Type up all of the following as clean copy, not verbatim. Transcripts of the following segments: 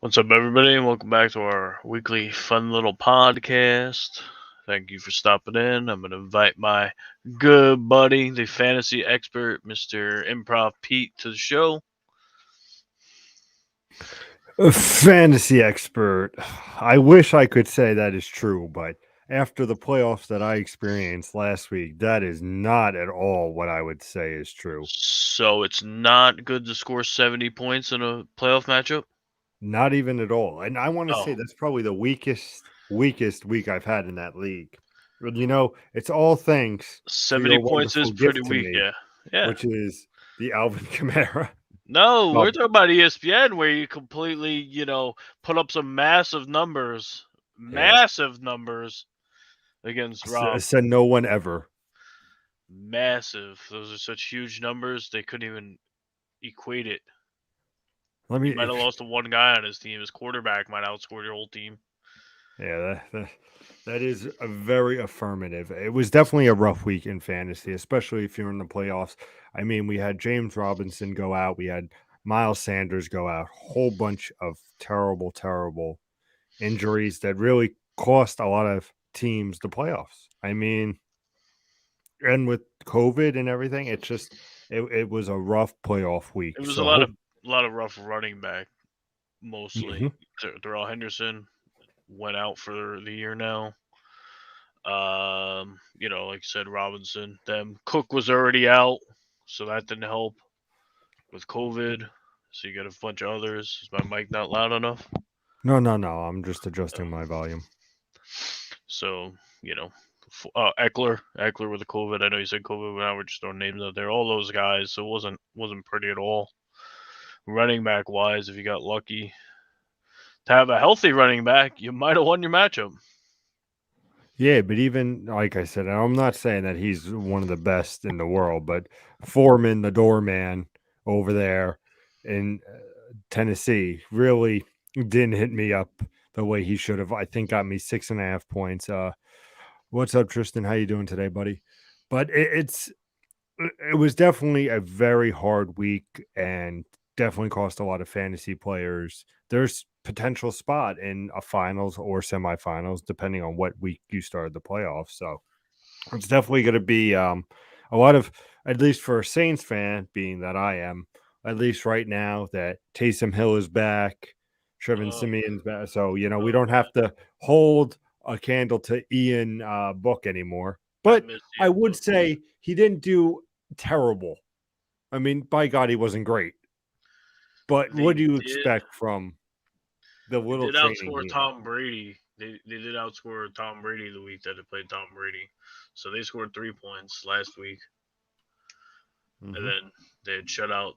What's up, everybody, and welcome back to our weekly fun little podcast. Thank you for stopping in. I'm going to invite my good buddy, the fantasy expert, Mr. Improv Pete, to the show. A fantasy expert. I wish I could say that is true, but after the playoffs that I experienced last week, that is not at all what I would say is true. So it's not good to score 70 points in a playoff matchup? Not even at all. And I want to say Oh, that's probably the weakest week I've had in that league. But it's all thanks to 70 your points is wonderful pretty gift to weak, me, yeah. Yeah. which is the Alvin Kamara. No, we're Well, talking about ESPN where you completely, put up some massive numbers. yeah, Massive numbers against Rob. said no one ever. Massive. Those are such huge numbers, they couldn't even equate it. Let He me might have lost to one guy on his team. His quarterback might outscore your whole team. Yeah, that is a very affirmative. It was definitely a rough week in fantasy, especially if you're in the playoffs. I mean, we had James Robinson go out, we had Miles Sanders go out, whole bunch of terrible, terrible injuries that really cost a lot of teams the playoffs. I mean, and with COVID and everything, it was a rough playoff week. It was a So lot hope. of rough running back mostly. Mhm. Darrell Henderson went out for the year now. Like you said, Robinson. Then Cook was already out, so that didn't help with COVID. So you got a bunch of others. Is my mic not loud enough? No, no, no. I'm just adjusting my volume. So, you know, Eckler with the COVID. I know you said COVID, but now we're just throwing names out there. All those guys. So it wasn't pretty at all. Running back wise, if you got lucky to have a healthy running back, you might have won your matchup. Yeah, but even like I said, and I'm not saying that he's one of the best in the world, but Foreman, the doorman over there in Tennessee, really didn't hit me up the way he should have. I think got me 6.5 points. What's up, Tristan? How you doing today, buddy? But it was definitely a very hard week and definitely cost a lot of fantasy players. There's potential spot in a finals or semifinals, depending on what week you started the playoffs. So it's definitely going to be a lot of, at least for a Saints fan, being that I am, at least right now, that Taysom Hill is back, Trevin Oh, Simeon's back. So, we oh don't have to hold a candle to Ian Book anymore. I But miss I Ian would Book. say he didn't do terrible. I mean, by God, he wasn't great. But They what do you did expect from the they little did training outscore he had? Tom Brady. They did outscore Tom Brady the week that they played Tom Brady. So they scored 3 points last week, and Hmm. then they had shut out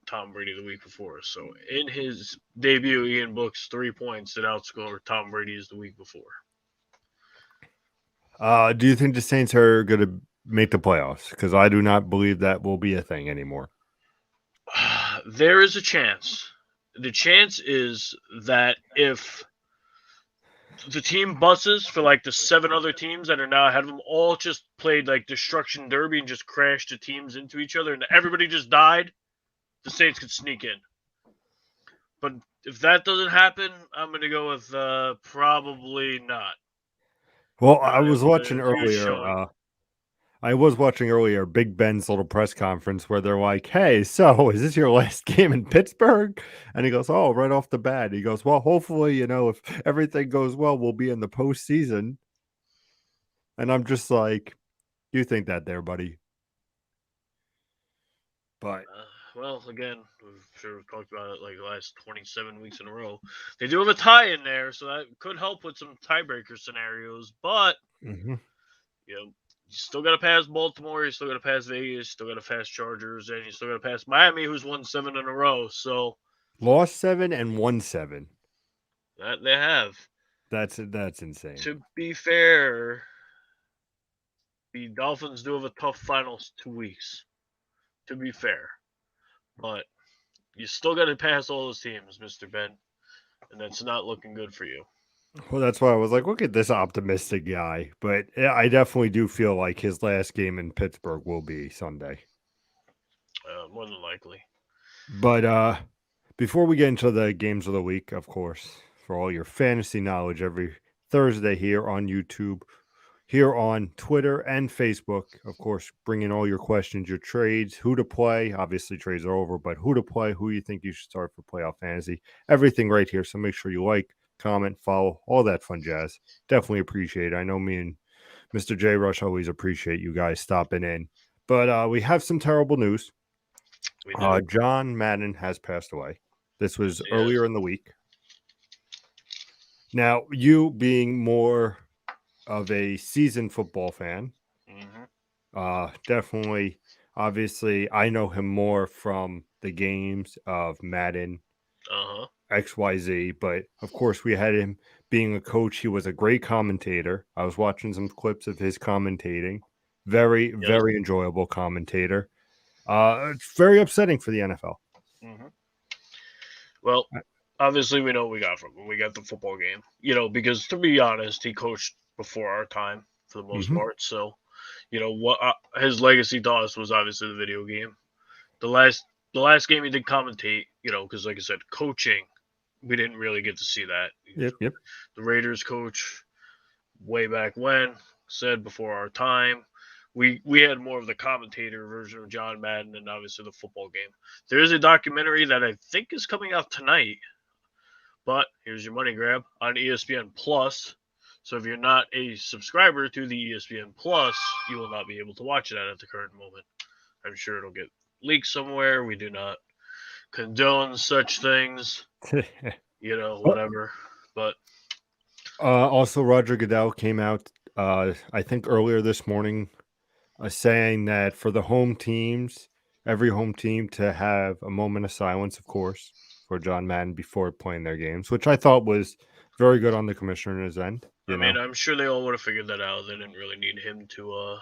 Tom Brady the week before. So in his debut, Ian Book's 3 points did outscore Tom Brady's the week before. Do you think the Saints are going to make the playoffs? Because I do not believe that will be a thing anymore. There is a chance. The chance is that if the team buses for like the seven other teams that are now ahead of them all just played like destruction derby and just crashed the teams into each other and everybody just died, the Saints could sneak in. But if that doesn't happen, I'm gonna go with probably not. Well, Not I was after watching a huge earlier. showing. I was watching earlier Big Ben's little press conference where they're like, "Hey, so is this your last game in Pittsburgh?" And he goes, "Oh, right off the bat." He goes, "Well, hopefully, if everything goes well, we'll be in the postseason." And I'm just like, "You think that there, buddy?" But Well, again, we've talked about it like the last 27 weeks in a row. They do have a tie in there, so that could help with some tiebreaker scenarios. But mhm. you still got to pass Baltimore, you still got to pass Vegas, you still got to pass Chargers, and you still got to pass Miami, who's won 7 in a row. So Lost 7 and won 7. that they have. That's insane. To be fair, the Dolphins do have a tough final 2 weeks. To be fair, but you still got to pass all those teams, Mister Ben, and that's not looking good for you. Well, that's why I was like, look at this optimistic guy. But yeah, I definitely do feel like his last game in Pittsburgh will be Sunday. More than likely. But Before we get into the games of the week, of course, for all your fantasy knowledge every Thursday here on YouTube, here on Twitter and Facebook. Of course, bring in all your questions, your trades, who to play. Obviously, trades are over, but who to play, who you think you should start for playoff fantasy. Everything right here. So make sure you like, comment, follow, all that fun jazz. Definitely appreciate it. I know me and Mr. J Rush always appreciate you guys stopping in. But we have some terrible news. We do. John Madden has passed away. This was Yes. earlier in the week. Now, you being more of a seasoned football fan, definitely, obviously, I know him more from the games of Madden XYZ, but of course, we had him being a coach. He was a great commentator. I was watching some clips of his commentating. Very, Yes. very enjoyable commentator. It's very upsetting for the NFL. Well, obviously, we know what we got from him. We got the football game. Because to be honest, he coached before our time for the most part. So, what his legacy to us was obviously the video game. The last game he did commentate, because like I said, coaching, we didn't really get to see that. Yep. The Raiders coach way back when said before our time. We had more of the commentator version of John Madden and obviously the football game. There is a documentary that I think is coming out tonight, but here's your money grab on ESPN Plus. So if you're not a subscriber to the ESPN Plus, you will not be able to watch that at the current moment. I'm sure it'll get leaked somewhere. We do not condone such things, whatever. But also, Roger Goodell came out, I think earlier this morning, saying that for the home teams, every home team to have a moment of silence, of course, for John Madden before playing their games, which I thought was very good on the commissioner's end. I'm sure they all would have figured that out. They didn't really need him to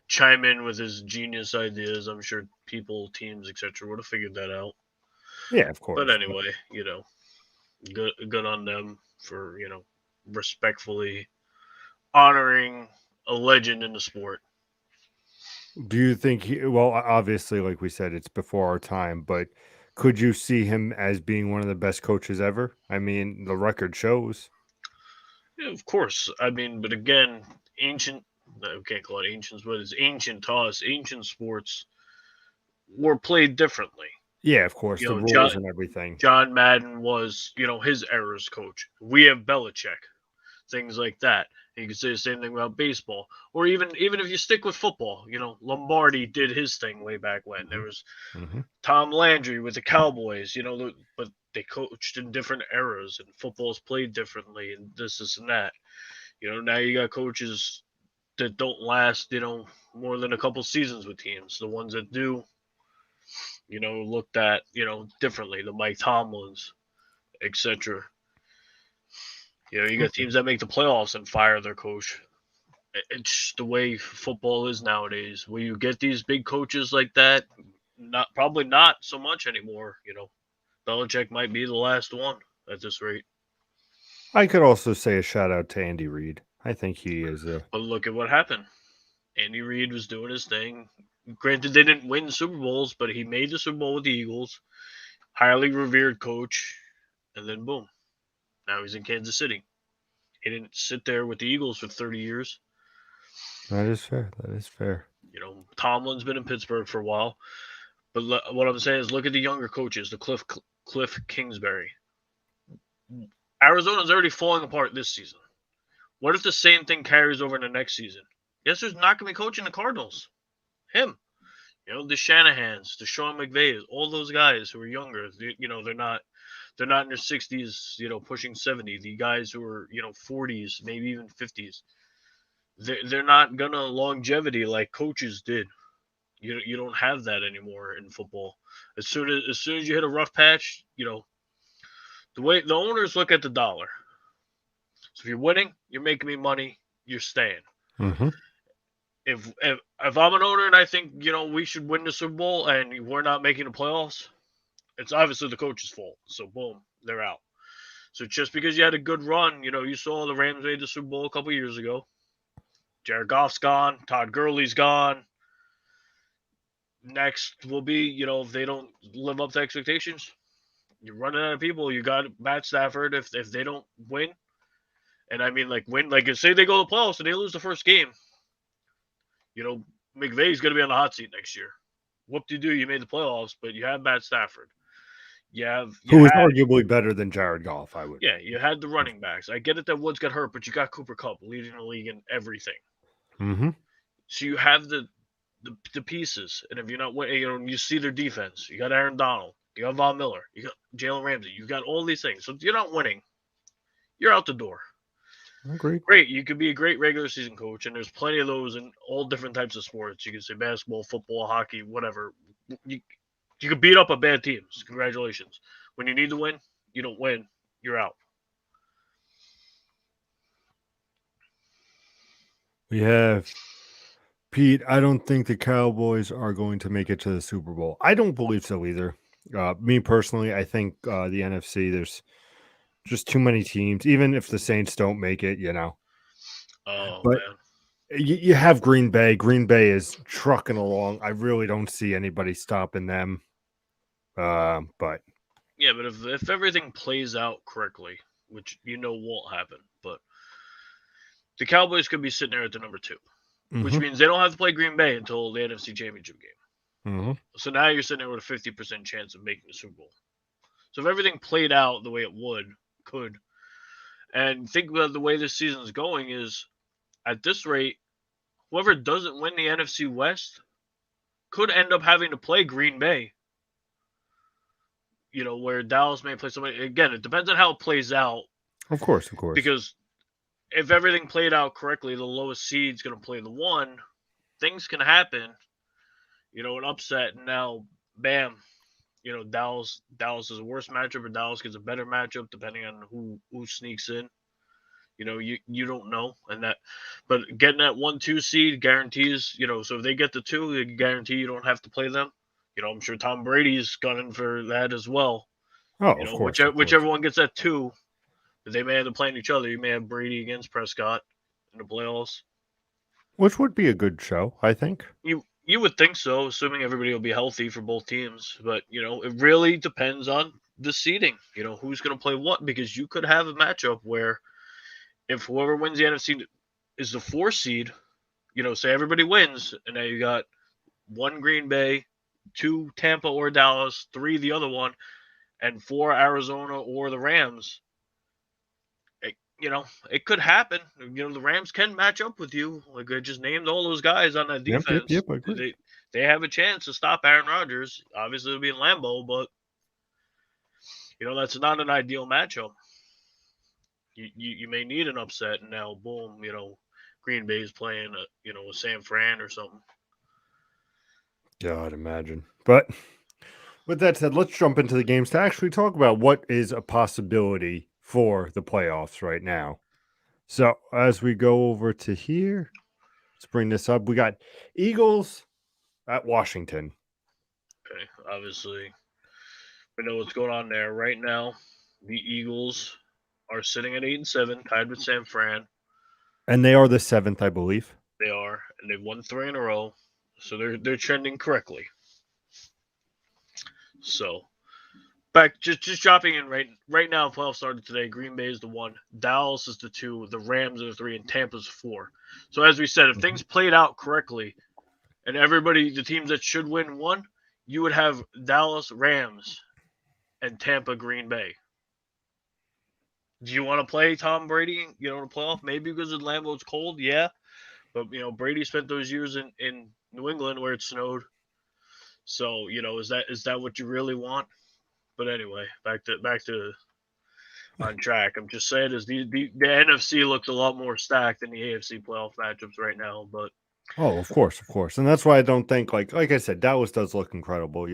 chime in with his genius ideas. I'm sure people, teams, etc., would have figured that out. Yeah, of course. But anyway, good on them for respectfully honoring a legend in the sport. Do you think well, obviously, like we said, it's before our time, but could you see him as being one of the best coaches ever? I mean, the record shows. Yeah, of course. But again, ancient, we can't call it ancients, but it's ancient to us. Ancient sports were played differently. Yeah, of course, the rules and everything. John Madden was, his era's coach. We have Belichick, things like that. You can say the same thing about baseball, or even if you stick with football, Lombardi did his thing way back when. There was Tom Landry with the Cowboys, but they coached in different eras, and football's played differently, and this and that. Now you got coaches that don't last, more than a couple seasons with teams. The ones that do, looked at, differently. The Mike Tomlins, etc. You got teams that make the playoffs and fire their coach. It's the way football is nowadays. Where you get these big coaches like that, probably not so much anymore. Belichick might be the last one at this rate. I could also say a shout out to Andy Reid. I think he is a. But look at what happened. Andy Reid was doing his thing. Granted, they didn't win Super Bowls, but he made the Super Bowl with the Eagles. Highly revered coach, and then boom. Now he's in Kansas City. He didn't sit there with the Eagles for 30 years. That is fair. Tomlin's been in Pittsburgh for a while. But what I'm saying is look at the younger coaches, the Cliff Kingsbury. Arizona's already falling apart this season. What if the same thing carries over in the next season? Guess who's not going to be coaching the Cardinals? Him. The Shanahans, the Sean McVays, all those guys who are younger. They're not in their 60s, pushing 70. The guys who are, 40s, maybe even 50s. They're not gonna longevity like coaches did. You don't have that anymore in football. As soon as you hit a rough patch, the way the owners look at the dollar. So if you're winning, you're making me money, you're staying. If I'm an owner and I think we should win the Super Bowl and we're not making the playoffs, it's obviously the coach's fault. So boom, they're out. So just because you had a good run, you saw the Rams made the Super Bowl a couple years ago. Jared Goff's gone. Todd Gurley's gone. Next will be, if they don't live up to expectations, You're running out of people. You got Matt Stafford. If they don't win, and I mean win, say they go to the playoffs and they lose the first game, McVay's going to be on the hot seat next year. Whoop-de-doo, you made the playoffs, but you have Matt Stafford. Who is arguably better than Jared Goff, I would. Yeah, you had the running backs. I get it that Woods got hurt, but you got Cooper Kupp leading the league in everything. Mm-hmm. So you have the pieces, and if you're not winning, you see their defense. You got Aaron Donald, you got Von Miller, you got Jalen Ramsey, you got all these things. So if you're not winning, you're out the door. I agree. Great, you could be a great regular season coach, and there's plenty of those in all different types of sports. You can say basketball, football, hockey, whatever. You could beat up a bad teams. Congratulations. When you need to win, you don't win, you're out. We have Pete. I don't think the Cowboys are going to make it to the Super Bowl. I don't believe so either. Me personally, I think the NFC, there's just too many teams. Even if the Saints don't make it, Oh, but man. You have Green Bay. Green Bay is trucking along. I really don't see anybody stopping them. But yeah, but if everything plays out correctly, which won't happen, but the Cowboys could be sitting there at the number 2, which means they don't have to play Green Bay until the NFC Championship game. Mm-hmm. So now you're sitting there with a 50% chance of making the Super Bowl. So if everything played out the way it could, and think about the way this season's going is, at this rate, whoever doesn't win the NFC West could end up having to play Green Bay. Where Dallas may play somebody. Again, it depends on how it plays out. Of course. Because if everything played out correctly, the lowest seed's going to play the 1. Things can happen. An upset, and now, bam, Dallas is a worse matchup, or Dallas gets a better matchup depending on who sneaks in. You don't know, but getting that 1-2 seed guarantees. So if they get the 2, they guarantee you don't have to play them. I'm sure Tom Brady's gunning for that as well. Oh, of course. Whichever one gets that 2, they may end up playing each other. You may have Brady against Prescott in the playoffs, which would be a good show, I think. You would think so, assuming everybody will be healthy for both teams. But it really depends on the seeding. Who's going to play what, because you could have a matchup where if whoever wins the NFC is the 4 seed, say everybody wins, and now you got 1 Green Bay, 2 Tampa or Dallas, 3 the other one, and 4 Arizona or the Rams. It could happen. The Rams can match up with you. Like I just named all those guys on that defense. Yep, they have a chance to stop Aaron Rodgers. Obviously, it'll be in Lambeau, but that's not an ideal matchup. You may need an upset, and now boom, Green Bay's playing a San Fran or something. God, imagine. But with that said, let's jump into the games to actually talk about what is a possibility for the playoffs right now. So as we go over to here, let's bring this up. We got Eagles at Washington. Okay, obviously, we know what's going on there right now. The Eagles are sitting at 8-7, tied with San Fran, and they are the 7th, I believe. They are, and they've won 3 in a row, so they're trending correctly. So, back just dropping in right now. Playoffs started today. Green Bay is the 1, Dallas is the 2, the Rams are the 3, and Tampa's 4. So as we said, if things played out correctly, and the teams that should win won, you would have Dallas, Rams, and Tampa, Green Bay. Do you want to play Tom Brady? In a playoff? Maybe because in Lambeau it's cold, yeah. But Brady spent those years in New England where it snowed. So is that what you really want? But anyway, back to on track. I'm just saying is the NFC looked a lot more stacked than the AFC playoff matchups right now. But of course, and that's why I don't think like I said, Dallas does look incredible.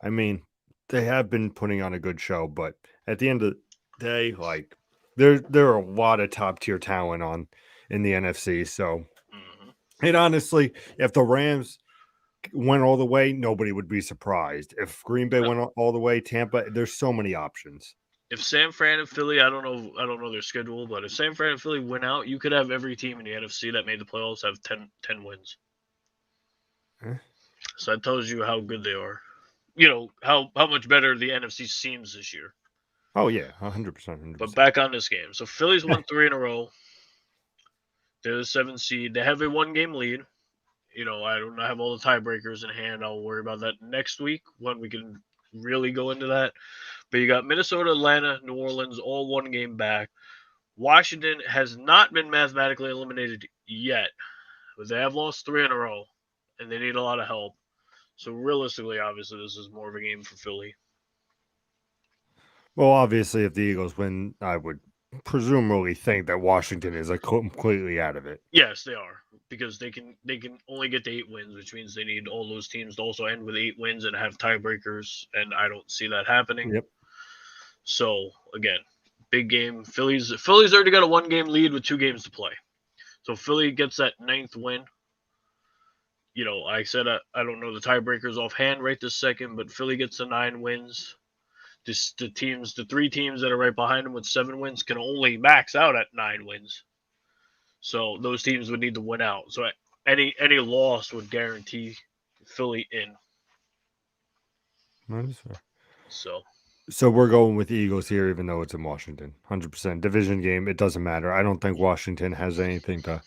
I mean, they have been putting on a good show, but at the end of the day, like there are a lot of top tier talent in the NFC. So, and honestly, if the Rams went all the way, nobody would be surprised. If Green Bay went all the way, Tampa, there's so many options. If San Fran and Philly, I don't know their schedule, but if San Fran and Philly went out, you could have every team in the NFC that made the playoffs have 10 wins. So that tells you how good they are. how much better the NFC seems this year. Oh yeah, 100%, But 100%. back on this game. So Phillies won 3 in a row. They're the 7th seed. They have a 1-game lead. I don't have all the tiebreakers in hand. I'll worry about that next week when we can really go into that. But you got Minnesota, Atlanta, New Orleans, all 1 game back. Washington has not been mathematically eliminated yet, but they have lost 3 in a row, and they need a lot of help. So realistically, obviously, this is more of a game for Philly. Well, obviously, if the Eagles win, I would presumably think that Washington is like completely out of it. Yes, they are, because they can only get to 8 wins, which means they need all those teams to also end with 8 wins and have tiebreakers, and I don't see that happening. Yep. So again, big game. Philly's already got a 1-game lead with 2 games to play. So Philly gets that 9th win. I said I don't know the tiebreakers offhand right this second, but Philly gets the 9 wins. The 3 teams that are right behind them with 7 wins can only max out at 9 wins. So those teams would need to win out. So any loss would guarantee Philly in. That is fair. So we're going with the Eagles here, even though it's in Washington. 100% division game. It doesn't matter. I don't think Washington has anything to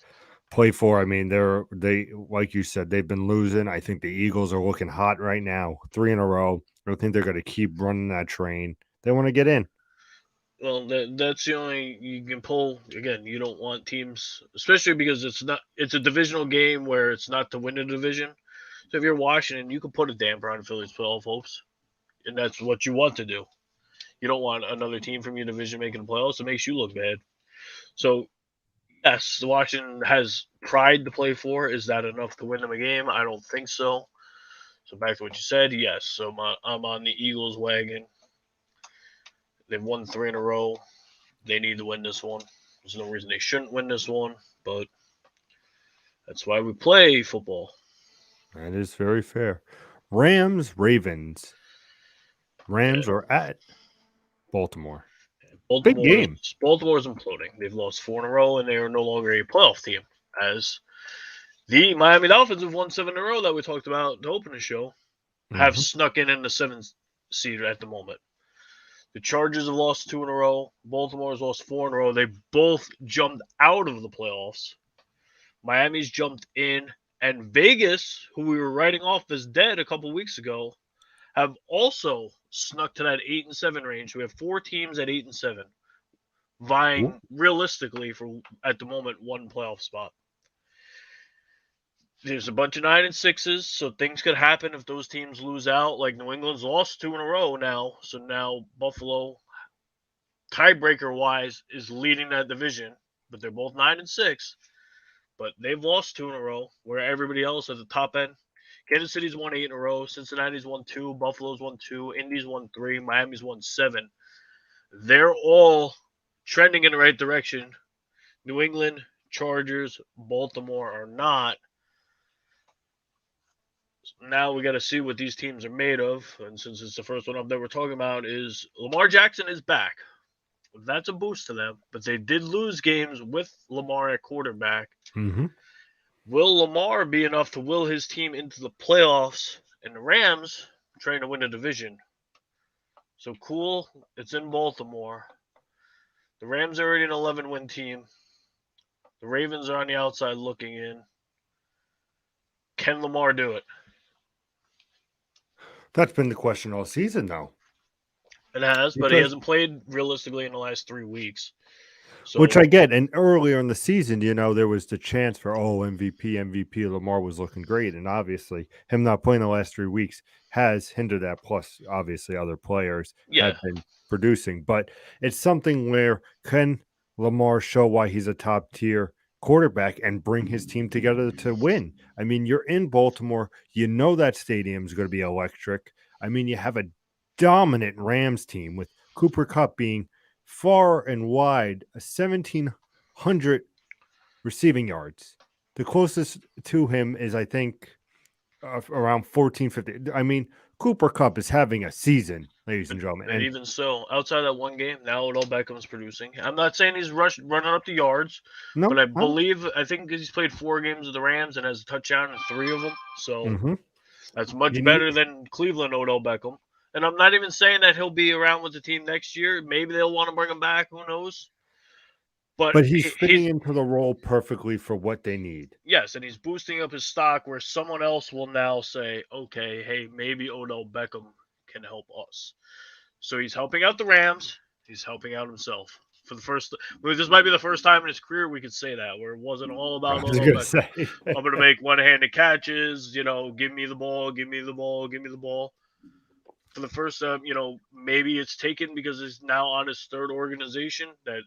play for. I mean, they like you said, they've been losing. I think the Eagles are looking hot right now, 3 in a row. I think they're going to keep running that train. They want to get in. Well, that's the only you can pull. Again, you don't want teams, especially because it's a divisional game where it's not to win a division. So if you're Washington, you can put a damper on Philly's playoff hopes, and that's what you want to do. You don't want another team from your division making the playoffs. It makes you look bad. So yes, Washington has pride to play for. Is that enough to win them a game? I don't think so. So back to what you said, yes. So I'm on the Eagles wagon. They've won 3 in a row. They need to win this one. There's no reason they shouldn't win this one, but that's why we play football. That is very fair. Rams, Ravens. Rams are at Baltimore. Big game. Baltimore's imploding. They've lost 4 in a row, and they are no longer a playoff team. As the Miami Dolphins have won 7 in a row that we talked about to open the show, have snuck in the 7th seed at the moment. The Chargers have lost 2 in a row. Baltimore's lost 4 in a row. They both jumped out of the playoffs. Miami's jumped in, and Vegas, who we were writing off as dead a couple weeks ago, have also snuck to that 8-7 range. We have 4 teams at 8-7, vying realistically for at the moment 1 playoff spot. There's a bunch of 9-6s, so things could happen if those teams lose out. Like New England's lost 2 in a row now, so now Buffalo, tiebreaker wise, is leading that division, but they're both 9-6. But they've lost 2 in a row, where everybody else at the top end. Kansas City's won 8 in a row. Cincinnati's won 2. Buffalo's won 2. Indy's won 3. Miami's won 7. They're all trending in the right direction. New England, Chargers, Baltimore are not. Now we got to see what these teams are made of. And since it's the first one up that we're talking about, is Lamar Jackson is back. That's a boost to them. But they did lose games with Lamar at quarterback. Mm-hmm. Will Lamar be enough to will his team into the playoffs? And the Rams trying to win a division. So cool. It's in Baltimore. The Rams are already an 11-win team. The Ravens are on the outside looking in. Can Lamar do it? That's been the question all season, though. It has, but he hasn't played realistically in the last 3 weeks. So, which I get. And earlier in the season, there was the chance for, MVP. Lamar was looking great. And obviously, him not playing the last 3 weeks has hindered that. Plus, obviously, other players have been producing. But it's something where can Lamar show why he's a top-tier quarterback and bring his team together to win? I mean, you're in Baltimore. You know that stadium is going to be electric. I mean, you have a dominant Rams team with Cooper Kupp being far and wide 1,700 receiving yards. The closest to him is, I think, around 1,450. I mean, Cooper Kupp is having a season, ladies and gentlemen. And even so, outside that one game, now Odell Beckham's producing. I'm not saying he's running up the yards, but I think he's played 4 games with the Rams and has a touchdown in 3 of them. So That's much You need, better than Cleveland Odell Beckham. And I'm not even saying that he'll be around with the team next year. Maybe they'll want to bring him back. Who knows? But but he's fitting he's into the role perfectly for what they need. yes, and he's boosting up his stock where someone else will now say, okay, hey, maybe Odell Beckham can help us. So he's helping out the Rams. He's helping out himself. For the first, well, this might be the first time in his career we could say that, where it wasn't all I about was Odell gonna Beckham. say. I'm gonna make one-handed catches. Give me the ball, give me the ball, give me the ball. For the first time, maybe it's taken because he's now on his third organization. That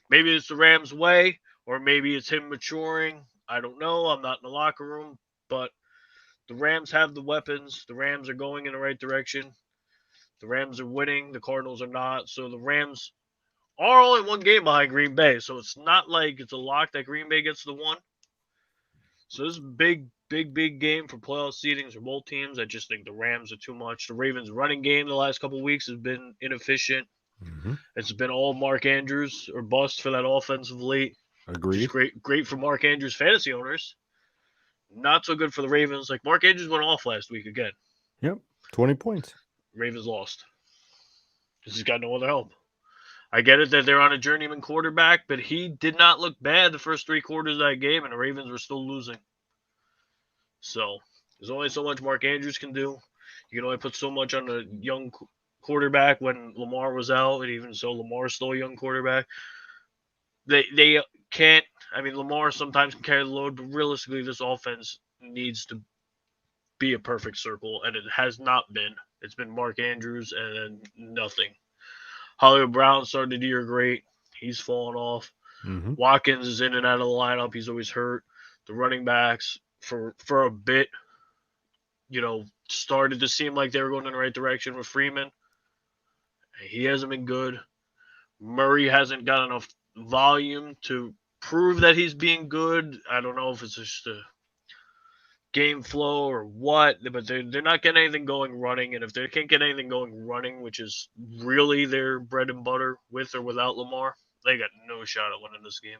maybe it's the Rams' way, or maybe it's him maturing. I don't know. I'm not in the locker room, but the Rams have the weapons. The Rams are going in the right direction. The Rams are winning. The Cardinals are not. So the Rams are only one game behind Green Bay. So it's not like it's a lock that Green Bay gets the one. So this is a big, big, big game for playoff seedings for both teams. I just think the Rams are too much. The Ravens' running game the last couple of weeks has been inefficient. Mm-hmm. It's been all Mark Andrews or bust for that offensive late, which is Agreed. great for Mark Andrews fantasy owners. Not so good for the Ravens. Like Mark Andrews went off last week again. Yep. 20 points. Ravens lost because he's got no other help. I get it that they're on a journeyman quarterback, but he did not look bad the first 3 quarters of that game, and the Ravens were still losing. So there's only so much Mark Andrews can do. You can only put so much on a young quarterback when Lamar was out, and even so, Lamar's still a young quarterback. They can't. I mean, Lamar sometimes can carry the load, but realistically, this offense needs to be a perfect circle, and it has not been. It's been Mark Andrews and then nothing. Hollywood Brown started the year great. He's fallen off. Mm-hmm. Watkins is in and out of the lineup. He's always hurt. The running backs for a bit, started to seem like they were going in the right direction with Freeman. He hasn't been good. Murray hasn't got enough volume to prove that he's being good. I don't know if it's just a game flow or what, but they're not getting anything going running. And if they can't get anything going running, which is really their bread and butter with or without Lamar, they got no shot at winning this game.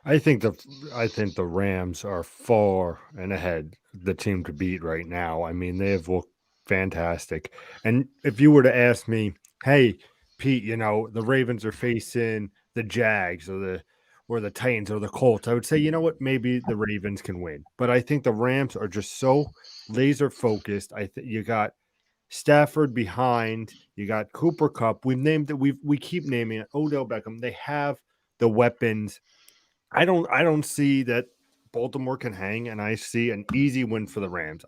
I think the Rams are far and ahead the team to beat right now. I mean, they have looked fantastic. And if you were to ask me, hey, Pete, the Ravens are facing the Jags or the Titans or the Colts, I would say, you know what, maybe the Ravens can win. But I think the Rams are just so laser focused. I think you got Stafford behind, you got Cooper Cup. We've named it, we keep naming it, Odell Beckham. They have the weapons. I don't see that Baltimore can hang, and I see an easy win for the Rams.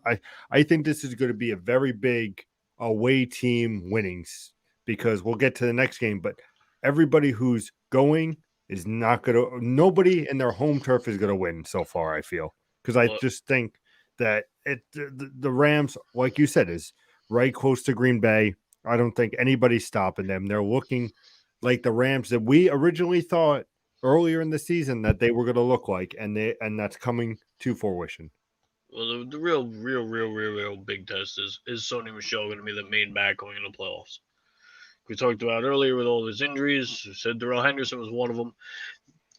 I think this is going to be a very big away team winnings because we'll get to the next game, but everybody who's going is not going to. Nobody in their home turf is going to win so far. I feel because I Well, just think that the Rams, like you said, is right close to Green Bay. I don't think anybody's stopping them. They're looking like the Rams that we originally thought earlier in the season that they were going to look like, and that's coming to fruition. well, the real big test is Sony Michel going to be the main back going into playoffs? We talked about earlier with all his injuries. We said Darrell Henderson was one of them.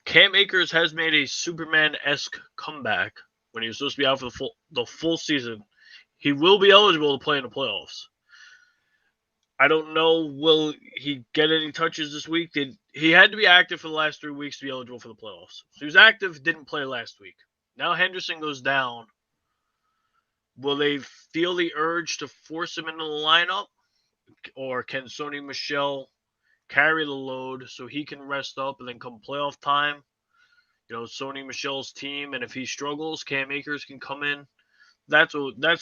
Cam Akers has made a Superman-esque comeback when he was supposed to be out for the full season. He will be eligible to play in the playoffs. I don't know, will he get any touches this week? He had to be active for the last 3 weeks to be eligible for the playoffs. So he was active, didn't play last week. Now Henderson goes down. Will they feel the urge to force him into the lineup? Or can Sony Michel carry the load so he can rest up and then come playoff time, Sony Michel's team, and if he struggles, Cam Akers can come in. That's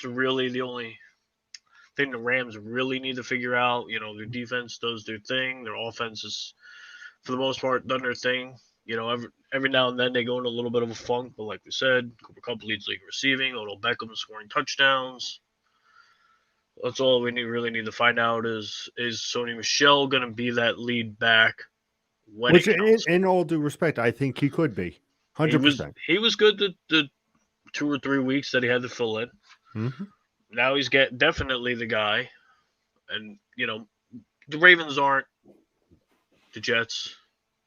really the only thing the Rams really need to figure out. Their defense does their thing. Their offense is, for the most part, done their thing. Every now and then they go into a little bit of a funk, but like we said, Cooper Kupp leads league receiving. Odell Beckham scoring touchdowns. That's all we really need to find out is Sony Michel going to be that lead back when Which, it counts? in all due respect, I think he could be He 100%. was good the 2 or 3 weeks that he had to fill in. Mm-hmm. Now he's definitely the guy, and the Ravens aren't the Jets,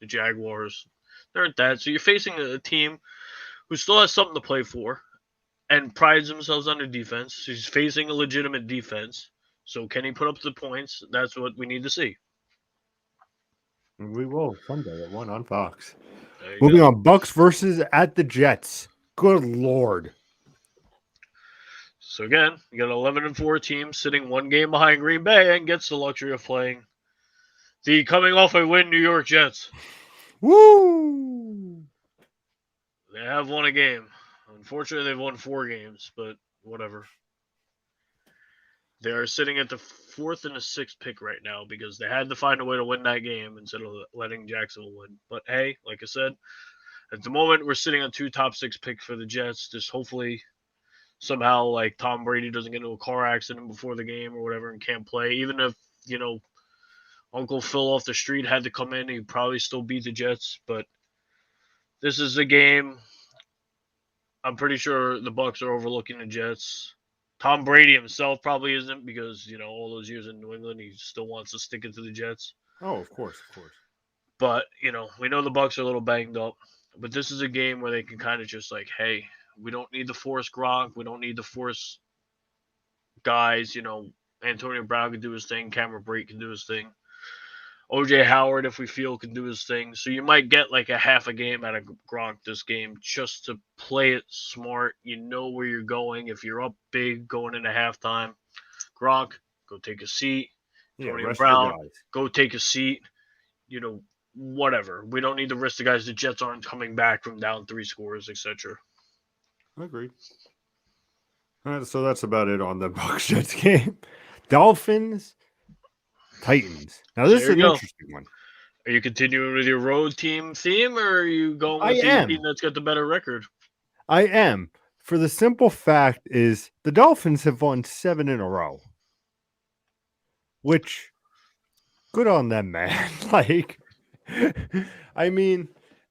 the Jaguars. They aren't that. So you're facing a team who still has something to play for, and prides themselves on their defense. He's facing a legitimate defense. So can he put up the points? That's what we need to see. We will Sunday at 1 on Fox. There you Moving go. on, Bucks versus at the Jets. Good Lord. So again, you got an 11-4 team sitting one game behind Green Bay and gets the luxury of playing the coming off a win New York Jets. Woo! They have won a game. Unfortunately, they've won 4 games, but whatever. They are sitting at the 4th and the 6th pick right now because they had to find a way to win that game instead of letting Jacksonville win. But hey, like I said, at the moment we're sitting on 2 top 6 picks for the Jets. Just hopefully somehow like Tom Brady doesn't get into a car accident before the game or whatever and can't play. Even if, Uncle Phil off the street had to come in, he'd probably still beat the Jets. But this is a game I'm pretty sure the Bucks are overlooking the Jets. Tom Brady himself probably isn't because, all those years in New England, he still wants to stick it to the Jets. Oh, of course. But, we know the Bucks are a little banged up. But this is a game where they can kind of just like, hey, we don't need to force Gronk. We don't need to force guys. Antonio Brown can do his thing. Cameron Brate can do his thing. OJ Howard, if we feel, can do his thing. So you might get like a half a game out of Gronk this game just to play it smart. You know where you're going. If you're up big going into halftime, Gronk, go take a seat. Antonio Brown, go take a seat. Whatever. We don't need to risk the guys. The Jets aren't coming back from down 3 scores, etc. Agreed. So that's about it on the Bucks Jets game. Dolphins, Titans. Now this is an interesting one. Are you continuing with your road team theme, or are you going with the team that's got the better record? I am. For the simple fact is the Dolphins have won 7 in a row. Which, good on them, man. I mean...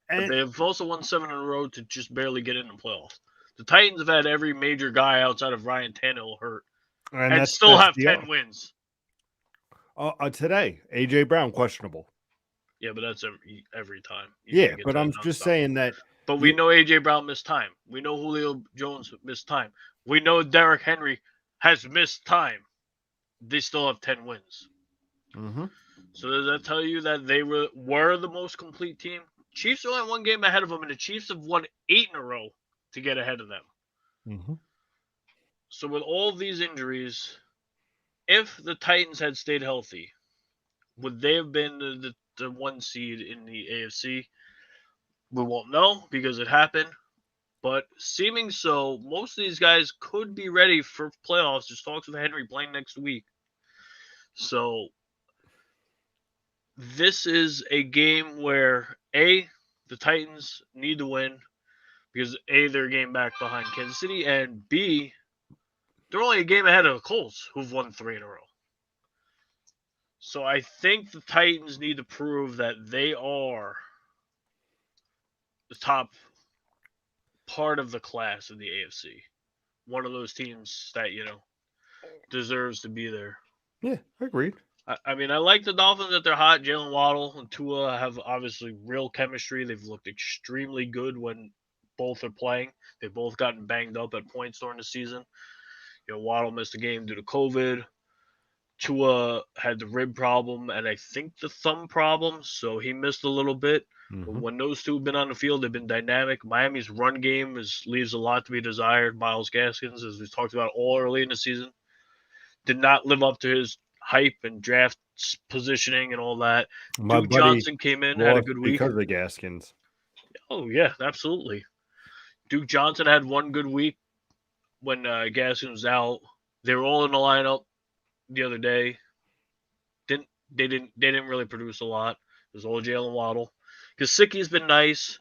But they have also won 7 in a row to just barely get in the playoffs. The Titans have had every major guy outside of Ryan Tannehill hurt. And still have 10 wins. Today, A.J. Brown, questionable. Yeah, but that's every time. Yeah, but I'm just saying that... But we know A.J. Brown missed time. We know Julio Jones missed time. We know Derrick Henry has missed time. They still have 10 wins. Mm-hmm. So does that tell you that they were the most complete team? Chiefs are only 1 game ahead of them, and the Chiefs have won 8 in a row to get ahead of them. Mm-hmm. So with all these injuries, if the Titans had stayed healthy, would they have been the 1 seed in the AFC? We won't know because it happened. But seeming so, most of these guys could be ready for playoffs. There's talks of Henry playing next week. So this is a game where, A, the Titans need to win because, A, they're a game back behind Kansas City, and B, they're only a game ahead of the Colts, who've won 3 in a row. So I think the Titans need to prove that they are the top part of the class of the AFC. One of those teams that, deserves to be there. Yeah, I agree. I mean, I like the Dolphins that they're hot. Jalen Waddle and Tua have obviously real chemistry. They've looked extremely good when both are playing. They've both gotten banged up at points during the season. Waddle missed a game due to COVID. Tua had the rib problem and I think the thumb problem, so he missed a little bit. Mm-hmm. But when those two have been on the field, they've been dynamic. Miami's run game leaves a lot to be desired. Myles Gaskins, as we talked about all early in the season, did not live up to his hype and draft positioning and all that. Duke Johnson came in, had a good week. Because of Gaskins. Oh, yeah, absolutely. Duke Johnson had 1 good week when Gaskins was out. They were all in the lineup the other day. They didn't really produce a lot. It was all Jalen Waddle. Gesicki's been nice.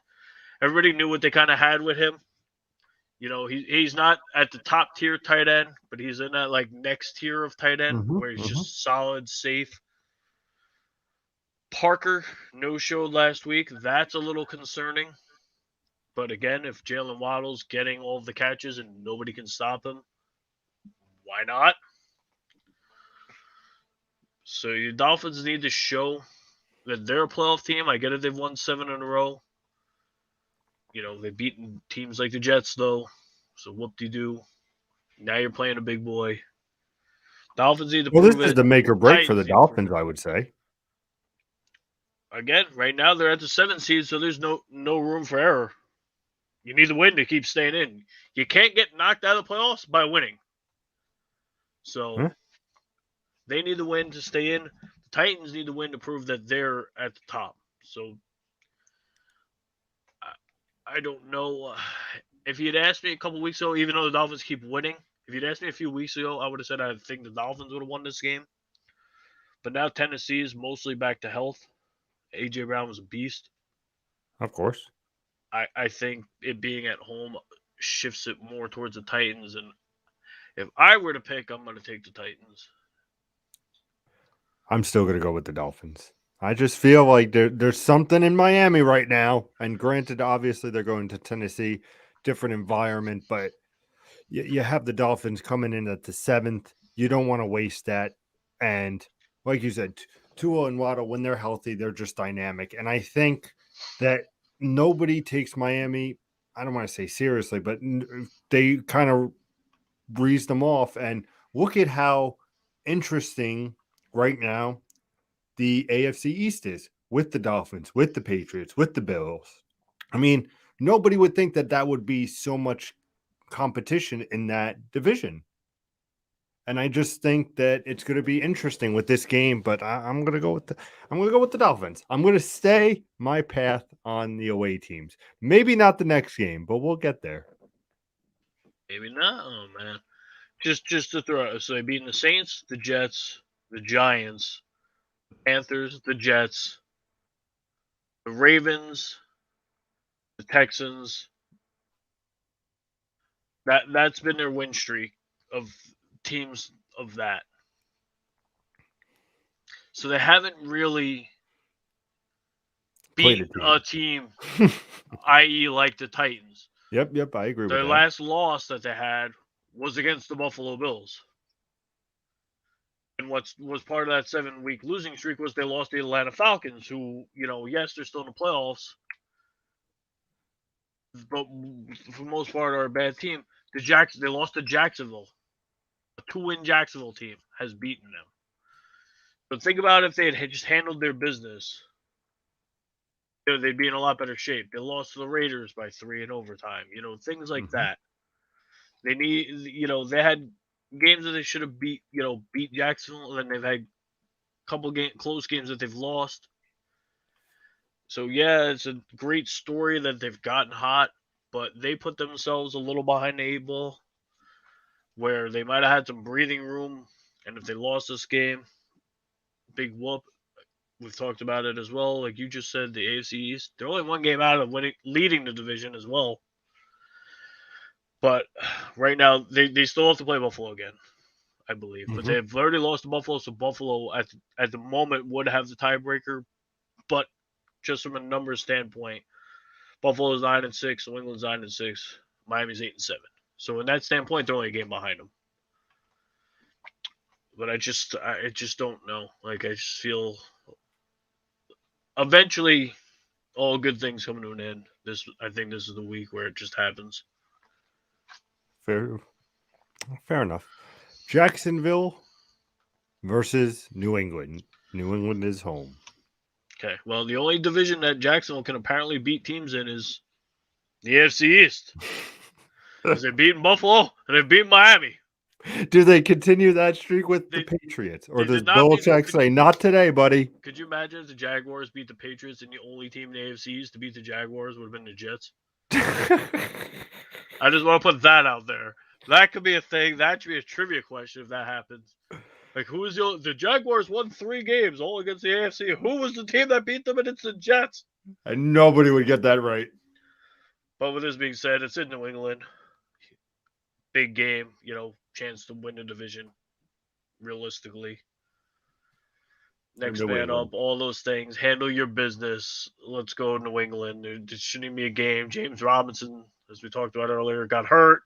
Everybody knew what they kind of had with him. He's not at the top tier tight end, but he's in that next tier of tight end where he's just solid, safe. Parker no-showed last week. That's a little concerning. But again, if Jalen Waddle's getting all of the catches and nobody can stop him, why not? So your Dolphins need to show that they're a playoff team. I get it, they've won 7 in a row. They've beaten teams like the Jets, though. So whoop-de-doo. Now you're playing a big boy. Dolphins need to Well, prove this is it. the make or break for Titans the need to prove Dolphins, it. I would say. Again, right now they're at the 7th seed, so there's no room for error. You need to win to keep staying in. You can't get knocked out of the playoffs by winning. So they need to win to stay in. The Titans need to win to prove that they're at the top. So I don't know. If you'd asked me a couple weeks ago, even though the Dolphins keep winning, if you'd asked me a few weeks ago, I would have said I think the Dolphins would have won this game. But now Tennessee is mostly back to health. A.J. Brown was a beast. Of course. I think it being at home shifts it more towards the Titans. And if I were to pick, I'm going to take the Titans. I'm still going to go with the Dolphins. I just feel like there's something in Miami right now. And granted, obviously, they're going to Tennessee, different environment, but you have the Dolphins coming in at the 7th. You don't want to waste that. And like you said, Tua and Waddle, when they're healthy, they're just dynamic. And I think that nobody takes Miami, I don't want to say seriously, but they kind of breeze them off. And look at how interesting right now the AFC East is with the Dolphins, with the Patriots, with the Bills. I mean, nobody would think that that would be so much competition in that division. And I just think that it's going to be interesting with this game, but I'm going to go with the Dolphins. I'm going to stay my path on the away teams. Maybe not the next game, but we'll get there. Maybe not. Oh man, just to throw out. So they beating the Saints, the Jets, the Giants, the Panthers, the Jets, the Ravens, the Texans. That's been their win streak of teams of that. So they haven't really Played beat a team, i.e., like the Titans. Yep, I agree with Their that. last loss that they had was against the Buffalo Bills. And what was part of that 7-week losing streak was they lost the Atlanta Falcons, who, yes, they're still in the playoffs, but for the most part are a bad team. They lost to Jacksonville. A 2-win Jacksonville team has beaten them. But think about if they had just handled their business, they'd be in a lot better shape. They lost to the Raiders by 3 in overtime. Things like that. They they had games that they should have beat Jacksonville, and then they've had a couple close games that they've lost. So yeah, it's a great story that they've gotten hot, but they put themselves a little behind the 8 ball, where they might have had some breathing room, and if they lost this game, big whoop. We've talked about it as well. Like you just said, the AFC East, they're only one game out of leading the division as well. But right now, they still have to play Buffalo again, I believe. But they've already lost to Buffalo, so Buffalo at the moment would have the tiebreaker. But just from a numbers standpoint, Buffalo's 9-6, New England's 9-6, Miami's 8-7. So in that standpoint, they're only a game behind them. But I just don't know. Like I just feel eventually all good things come to an end. I think this is the week where it just happens. Fair enough. Jacksonville versus New England. New England is home. Okay. Well, the only division that Jacksonville can apparently beat teams in is the AFC East. Because they've beaten Buffalo and they've beaten Miami. Do they continue that streak with the Patriots? Or does Belichick say, not today, buddy? Could you imagine if the Jaguars beat the Patriots and the only team in the AFC East to beat the Jaguars would have been the Jets? I just want to put that out there. That could be a thing. That should be a trivia question if that happens. Like, who is the Jaguars won 3 games all against the AFC. Who was the team that beat them? And it's the Jets. And nobody would get that right. But with this being said, it's in New England. Big game, chance to win the division, realistically. Next man up, all those things. Handle your business. Let's go to New England. There shouldn't even be a game. James Robinson, as we talked about earlier, got hurt.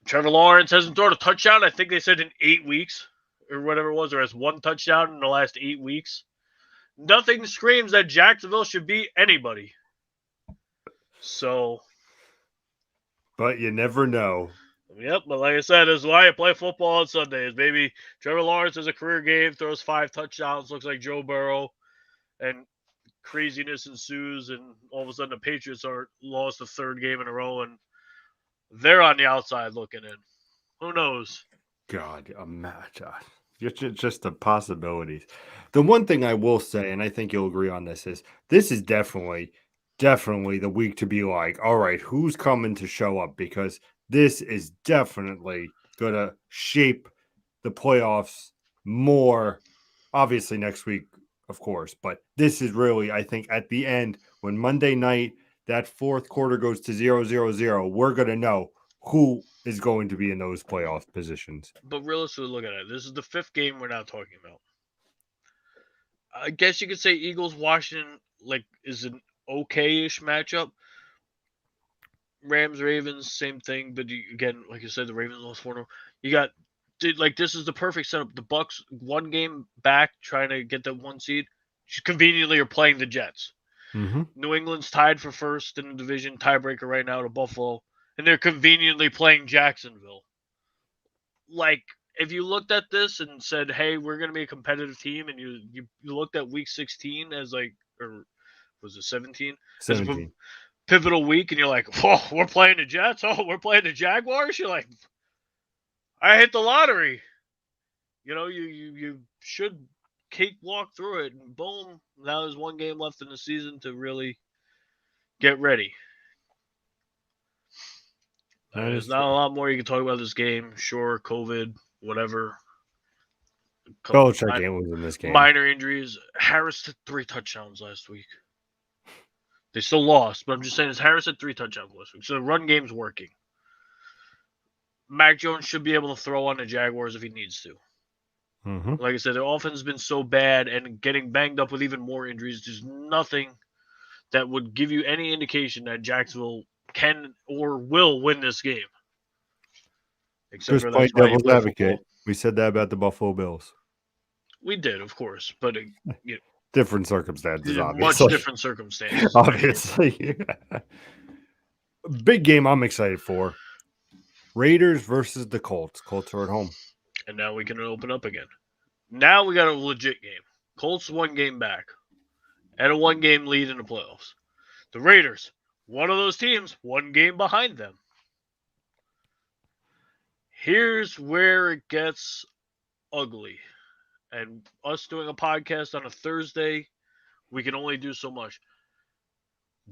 Trevor Lawrence hasn't thrown a touchdown, I think they said in 8 weeks or whatever it was, or has 1 touchdown in the last 8 weeks. Nothing screams that Jacksonville should beat anybody. So, But you never know. Yep, but like I said, this is why I play football on Sundays. Maybe Trevor Lawrence has a career game, throws 5 touchdowns, looks like Joe Burrow, and craziness ensues, and all of a sudden the Patriots are lost the 3rd game in a row, and they're on the outside looking in. Who knows? God, a match. Just the possibilities. The one thing I will say, and I think you'll agree on this is definitely the week to be like, all right, who's coming to show up? Because this is definitely going to shape the playoffs more. Obviously, next week, of course, but this is really, I think, at the end when Monday night that 4th quarter goes to 0-0-0, we're going to know who is going to be in those playoff positions. But realistically, look at it. This is the 5th game we're not talking about. I guess you could say Eagles Washington is an okay-ish matchup. Rams Ravens, same thing, but again, like you said, the Ravens lost 4-0. You got this is the perfect setup. The Bucks 1 game back, trying to get the 1 seed. Conveniently are playing the Jets. Mm-hmm. New England's tied for 1st in the division, tiebreaker right now to Buffalo, and they're conveniently playing Jacksonville. Like, if you looked at this and said, "Hey, we're going to be a competitive team," and you looked at Week 16 as or was it 17? 17. As a pivotal week, and you're like, "Whoa, we're playing the Jets. Oh, we're playing the Jaguars." You're like, "I hit the lottery." You should walk through it, and boom, now there's 1 game left in the season to really get ready. There's not a lot more you can talk about this game. Sure, COVID, whatever. Belichick ain't losing this game. Minor injuries. Harris had 3 touchdowns last week. They still lost, but I'm just saying, Harris had 3 touchdowns last week, so the run game's working. Mac Jones should be able to throw on the Jaguars if he needs to. Mm-hmm. Like I said, their offense has been so bad and getting banged up with even more injuries. There's nothing that would give you any indication that Jacksonville can or will win this game. Except Just for play that's why you devil's play advocate. football. We said that about the Buffalo Bills. We did, of course, but different circumstances, obviously. Much different circumstances. Obviously. Big game I'm excited for. Raiders versus the Colts. Colts are at home. And now we can open up again. Now we got a legit game. Colts 1 game back. And a 1 game lead in the playoffs. The Raiders, one of those teams, 1 game behind them. Here's where it gets ugly. And us doing a podcast on a Thursday, we can only do so much.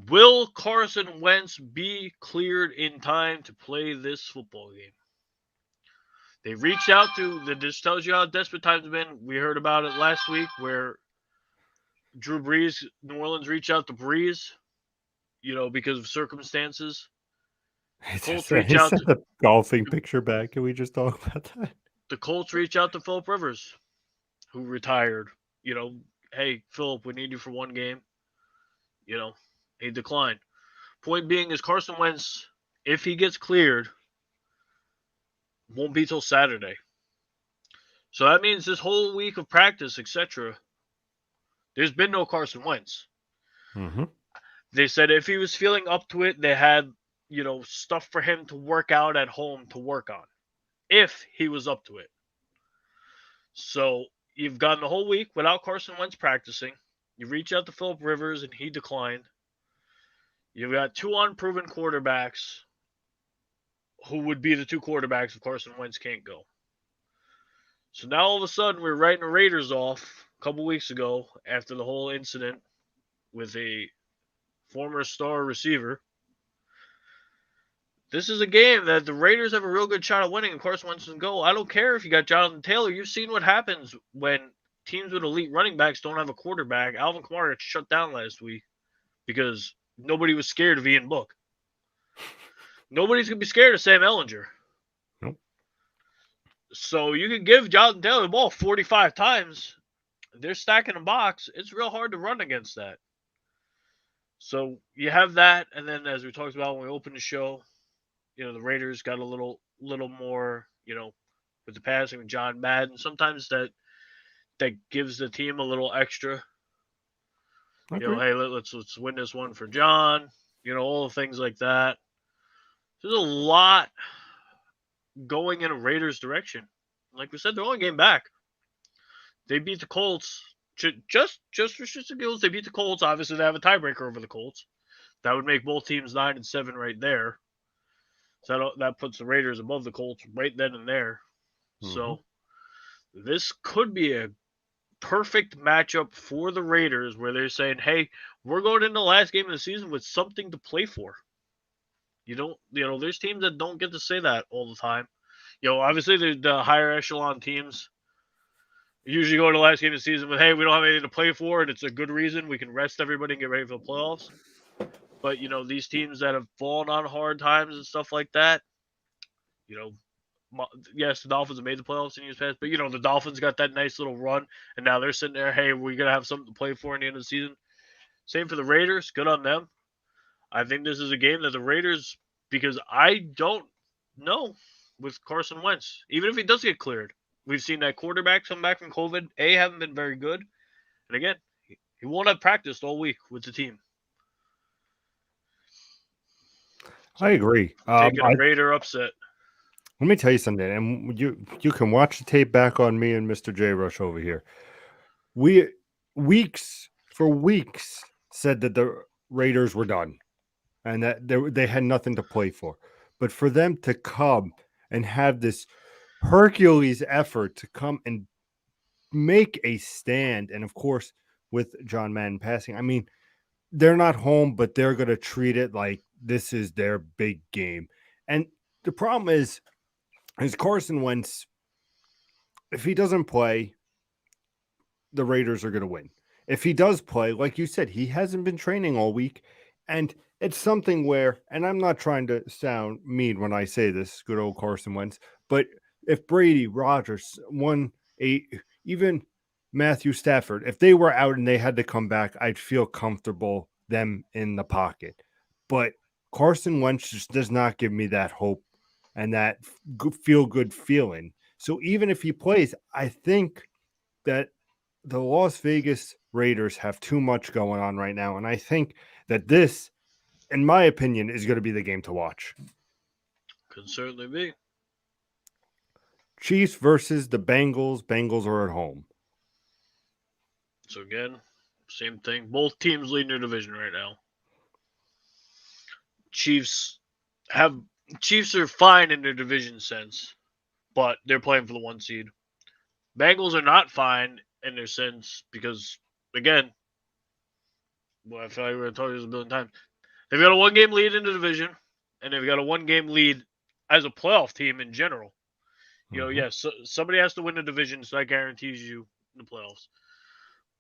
Will Carson Wentz be cleared in time to play this football game? They reached out to, this tells you how desperate times have been. We heard about it last week where Drew Brees, New Orleans reached out to Brees, because of circumstances. Colts reach out to the golfing picture back. Can we just talk about that? The Colts reach out to Phillip Rivers, who retired. Hey, Phillip, we need you for 1 game. He declined. Point being is Carson Wentz, if he gets cleared, won't be till Saturday. So that means this whole week of practice, etc., there's been no Carson Wentz. Mm-hmm. They said if he was feeling up to it, they had, stuff for him to work out at home to work on. If he was up to it. So you've gone the whole week without Carson Wentz practicing. You reach out to Phillip Rivers and he declined. You've got 2 unproven quarterbacks who would be the 2 quarterbacks if Carson Wentz can't go. So now all of a sudden we're writing the Raiders off a couple weeks ago after the whole incident with a former star receiver. This is a game that the Raiders have a real good shot of winning and Carson Wentz doesn't go. I don't care if you got Jonathan Taylor. You've seen what happens when teams with elite running backs don't have a quarterback. Alvin Kamara got shut down last week because nobody was scared of Ian Book. Nobody's going to be scared of Sam Ehlinger. Nope. So you can give Jonathan Taylor the ball 45 times. They're stacking the box. It's real hard to run against that. So you have that, and then as we talked about when we opened the show, the Raiders got a little more, with the passing with John Madden. Sometimes that gives the team a little extra. Okay. Hey, let's win this one for John. All the things like that. There's a lot going in a Raiders direction. Like we said, they're only game back. They beat the Colts. Just for shits and giggles, they beat the Colts. Obviously, they have a tiebreaker over the Colts. That would make both teams 9-7 right there. So that puts the Raiders above the Colts right then and there. Mm-hmm. So this could be a perfect matchup for the Raiders where they're saying, hey, we're going into the last game of the season with something to play for. There's teams that don't get to say that all the time. Obviously the higher echelon teams usually go to the last game of the season with, hey, we don't have anything to play for, and it's a good reason. We can rest everybody and get ready for the playoffs. But, these teams that have fallen on hard times and stuff like that, you know, yes, the Dolphins have made the playoffs in years past, but the Dolphins got that nice little run, and now they're sitting there. Hey, we're gonna have something to play for in the end of the season. Same for the Raiders. Good on them. I think this is a game that the Raiders, because I don't know with Carson Wentz, even if he does get cleared, we've seen that quarterbacks come back from COVID. Haven't been very good, and again, he won't have practiced all week with the team. So I agree. taking a Raider upset. Let me tell you something, and you can watch the tape back on me and Mr. Jrush over here. We weeks said that the Raiders were done and that they had nothing to play for. But for them to come and have this Hercules effort to come and make a stand, and of course with John Madden passing, I mean, they're not home, but they're going to treat it like this is their big game. And the problem is Carson Wentz, if he doesn't play, the Raiders are going to win. If he does play, like you said, he hasn't been training all week. And it's something where, and I'm not trying to sound mean when I say this, good old Carson Wentz, but if Brady, Rodgers, even Matthew Stafford, if they were out and they had to come back, I'd feel comfortable them in the pocket. But Carson Wentz just does not give me that hope and that feel good feeling. So even if he plays, I think that the Las Vegas Raiders have too much going on right now. And I think that this, in my opinion, is going to be the game to watch. Could certainly be. Chiefs versus the Bengals. Bengals are at home. So again, same thing. Both teams leading their division right now. Chiefs are fine in their division sense, but they're playing for the 1 seed. Bengals are not fine in their sense because, again, I feel like we're going to talk this a billion times. They've got a 1-game lead in the division, and they've got a 1-game lead as a playoff team in general. Yes, somebody has to win the division, so that guarantees you the playoffs.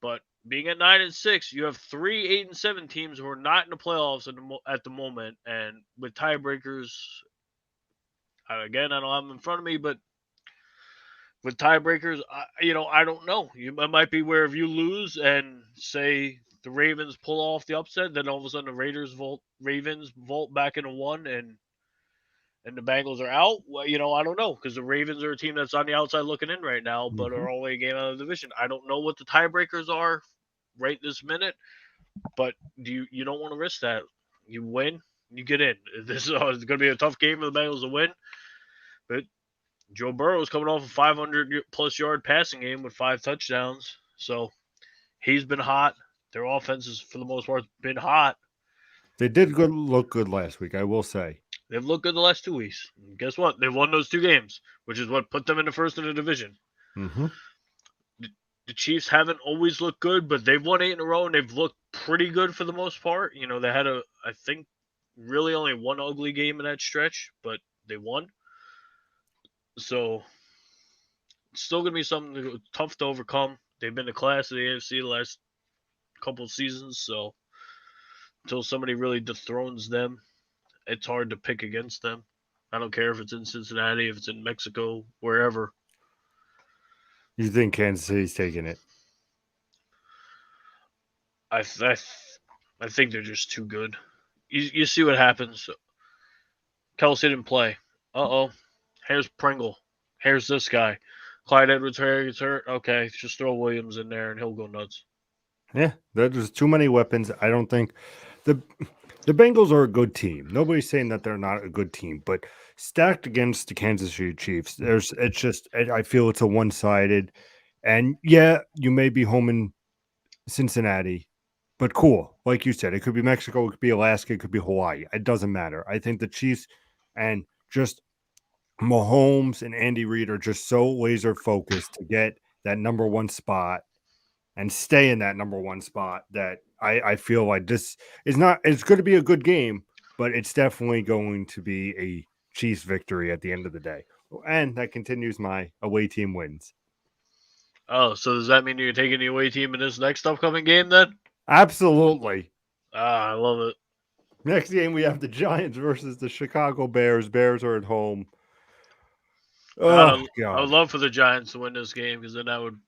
But being at 9-6, you have 3 8-7 teams who are not in the playoffs at the moment, and with tiebreakers. Again, I don't have them in front of me, but with tiebreakers, I don't know. It might be where if you lose and say the Ravens pull off the upset, then all of a sudden the Ravens vault back into 1, and the Bengals are out. Well, I don't know because the Ravens are a team that's on the outside looking in right now, but are only a game out of the division. I don't know what the tiebreakers are right this minute, but you don't want to risk that. You win, you get in. This is going to be a tough game for the Bengals to win, but Joe Burrow is coming off a 500-plus yard passing game with 5 touchdowns, so he's been hot. Their offense has, for the most part, been hot. They did look good last week, I will say. They've looked good the last 2 weeks. And guess what? They've won those 2 games, which is what put them in the first in the division. Mm-hmm. The Chiefs haven't always looked good, but they've won 8 in a row, and they've looked pretty good for the most part. They had I think, really only one ugly game in that stretch, but they won. So it's still going to be something tough to overcome. They've been the class of the AFC the last couple of seasons, so until somebody really dethrones them, it's hard to pick against them. I don't care if it's in Cincinnati, if it's in Mexico, wherever. You think Kansas City's taking it? I think they're just too good. You see what happens. Kelce didn't play. Uh-oh. Here's Pringle. Here's this guy. Clyde Edwards-Helaire gets hurt. Okay, just throw Williams in there and he'll go nuts. Yeah, there's too many weapons. I don't think the The Bengals are a good team. Nobody's saying that they're not a good team, but stacked against the Kansas City Chiefs, I feel it's a one-sided. And yeah, you may be home in Cincinnati, but cool. Like you said, it could be Mexico, it could be Alaska, it could be Hawaii. It doesn't matter. I think the Chiefs and just Mahomes and Andy Reid are just so laser focused to get that number one spot and stay in that number one spot that I feel like this is not, it's going to be a good game, but it's definitely going to be a Chiefs victory at the end of the day. And that continues my away team wins. Oh, so does that mean you're taking the away team in this next upcoming game then? Absolutely. Ah, I love it. Next game, we have the Giants versus the Chicago Bears. Bears are at home. God, Oh, I would God. love for the Giants to win this game because then that would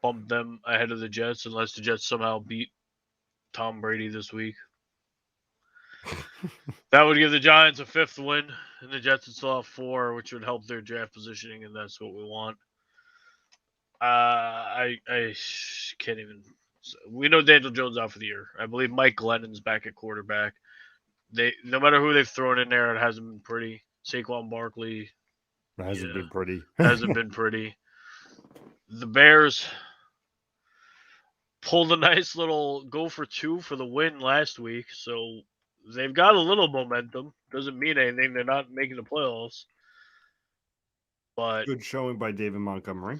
bump them ahead of the Jets unless the Jets somehow beat Tom Brady this week. That would give the Giants a 5th win, and the Jets would still have 4, which would help their draft positioning, and that's what we want. I can't even. We know Daniel Jones out for the year. I believe Mike Glennon's back at quarterback. No matter who they've thrown in there, it hasn't been pretty. Saquon Barkley, That hasn't been pretty. hasn't been pretty. The Bears pulled a nice little go for 2 for the win last week, so they've got a little momentum. Doesn't mean anything. They're not making the playoffs, but Good showing by David Montgomery.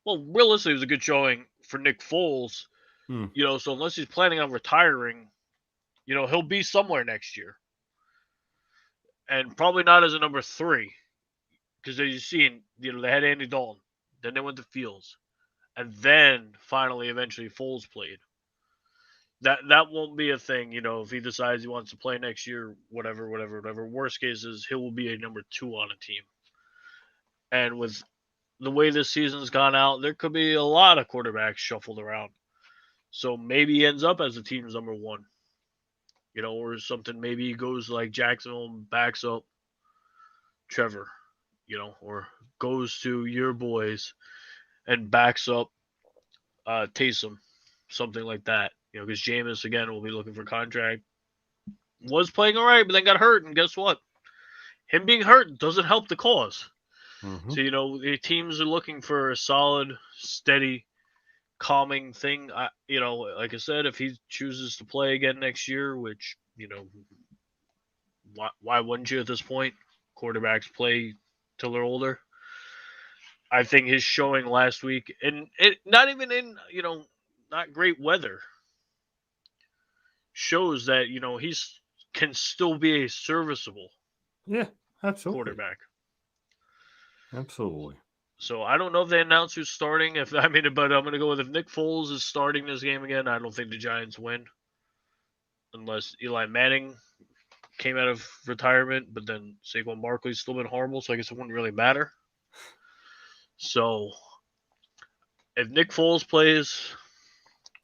well, realistically, it was a good showing for Nick Foles. Hmm. So unless he's planning on retiring, he'll be somewhere next year, and probably not as a number 3, because as you see, they had Andy Dalton, then they went to Fields, and then finally, eventually, Foles played. That won't be a thing, if he decides he wants to play next year, whatever. Worst case is he will be a number 2 on a team. And with the way this season's gone out, there could be a lot of quarterbacks shuffled around. So maybe he ends up as the team's number 1. Or something. Maybe he goes like Jacksonville and backs up Trevor, or goes to your boys and backs up Taysom, something like that. Because Jameis, again, will be looking for contract. Was playing all right, but then got hurt, and guess what? Him being hurt doesn't help the cause. Mm-hmm. So, the teams are looking for a solid, steady, calming thing. Like I said, if he chooses to play again next year, which, why wouldn't you at this point? Quarterbacks play till they're older. I think his showing last week, and it not even in, not great weather, shows that, he's can still be a serviceable quarterback. Absolutely. So I don't know if they announced who's starting. But I'm going to go with if Nick Foles is starting this game again, I don't think the Giants win, unless Eli Manning came out of retirement. But then Saquon Barkley's still been horrible, so I guess it wouldn't really matter. So if Nick Foles plays,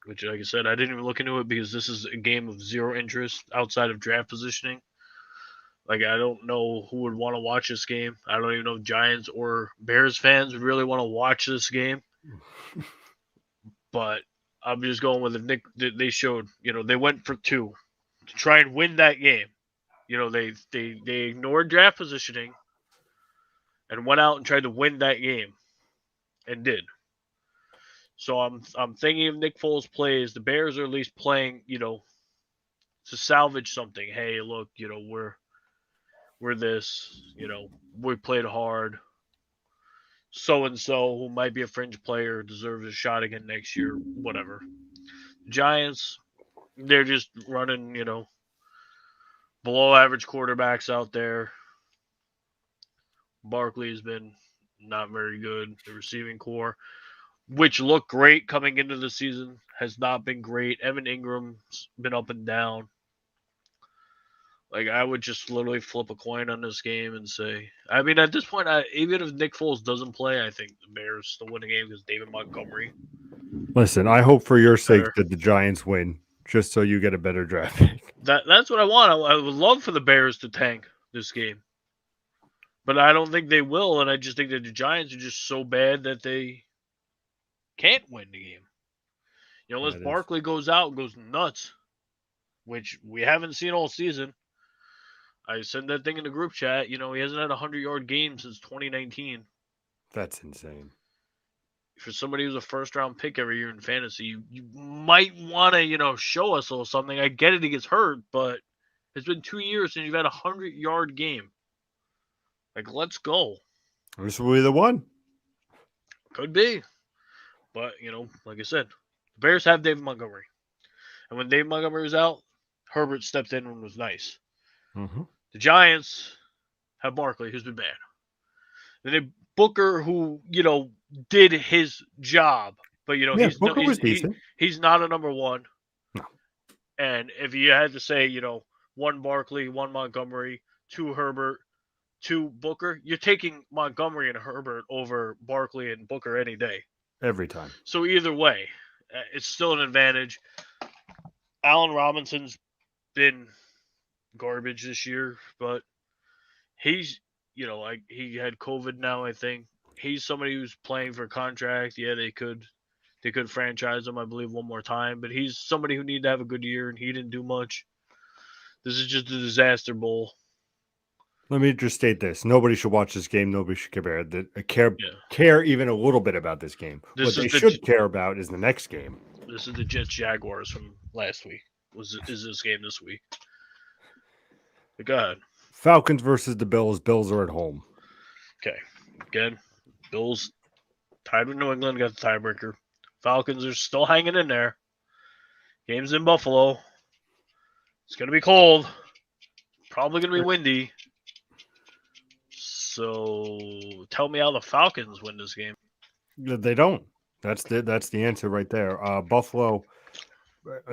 which, like I said, I didn't even look into it because this is a game of zero interest outside of draft positioning. Like, I don't know who would want to watch this game. I don't even know if Giants or Bears fans would really want to watch this game. But I'm just going with if they showed, they went for 2 to try and win that game. They ignored draft positioning and went out and tried to win that game and did. So I'm thinking if Nick Foles plays, the Bears are at least playing, to salvage something. Hey, look, we're this, we played hard. So and so, who might be a fringe player, deserves a shot again next year. Whatever. Giants, they're just running, below average quarterbacks out there. Barkley's been not very good. The receiving core, which looked great coming into the season, has not been great. Evan Ingram's been up and down. Like, I would just literally flip a coin on this game and say, at this point, even if Nick Foles doesn't play, I think the Bears still win the game because David Montgomery. Listen, I hope for your sake that the Giants win, just so you get a better draft pick. That's what I want. I would love for the Bears to tank this game. But I don't think they will, and I just think that the Giants are just so bad that they can't win the game. Unless Barkley goes out and goes nuts. which we haven't seen all season. I sent that thing in the group chat. He hasn't had a 100-yard game since 2019. That's insane. For somebody who's a first-round pick every year in fantasy, you might want to, show us a little something. I get it, he gets hurt, but it's been 2 years since you've had a 100-yard game. Like, let's go. This will be the one. Could be. But, like I said, the Bears have David Montgomery. And when David Montgomery was out, Herbert stepped in and was nice. Mm-hmm. The Giants have Barkley, who's been bad. Then they Booker, who, did his job. But, Booker was decent. He's not a number one. No. And if you had to say, one Barkley, one Montgomery, two Herbert, two Booker, you're taking Montgomery and Herbert over Barkley and Booker any day. Every time. So either way, it's still an advantage. Allen Robinson's been garbage this year, but he's, like he had COVID now, I think. He's somebody who's playing for a contract. Yeah, they could franchise him, I believe, one more time, but he's somebody who needed to have a good year, and he didn't do much. This is just a disaster bowl. Let me just state this: nobody should watch this game. Nobody should care even a little bit about this game. What they should care about is the next game. This is the Jets Jaguars from last week. Is this game this week? But go ahead. Falcons versus the Bills. Bills are at home. Okay. Again, Bills tied with New England, got the tiebreaker. Falcons are still hanging in there. Game's in Buffalo. It's going to be cold. Probably going to be windy. So tell me how the Falcons win this game. They don't. That's the answer right there. Buffalo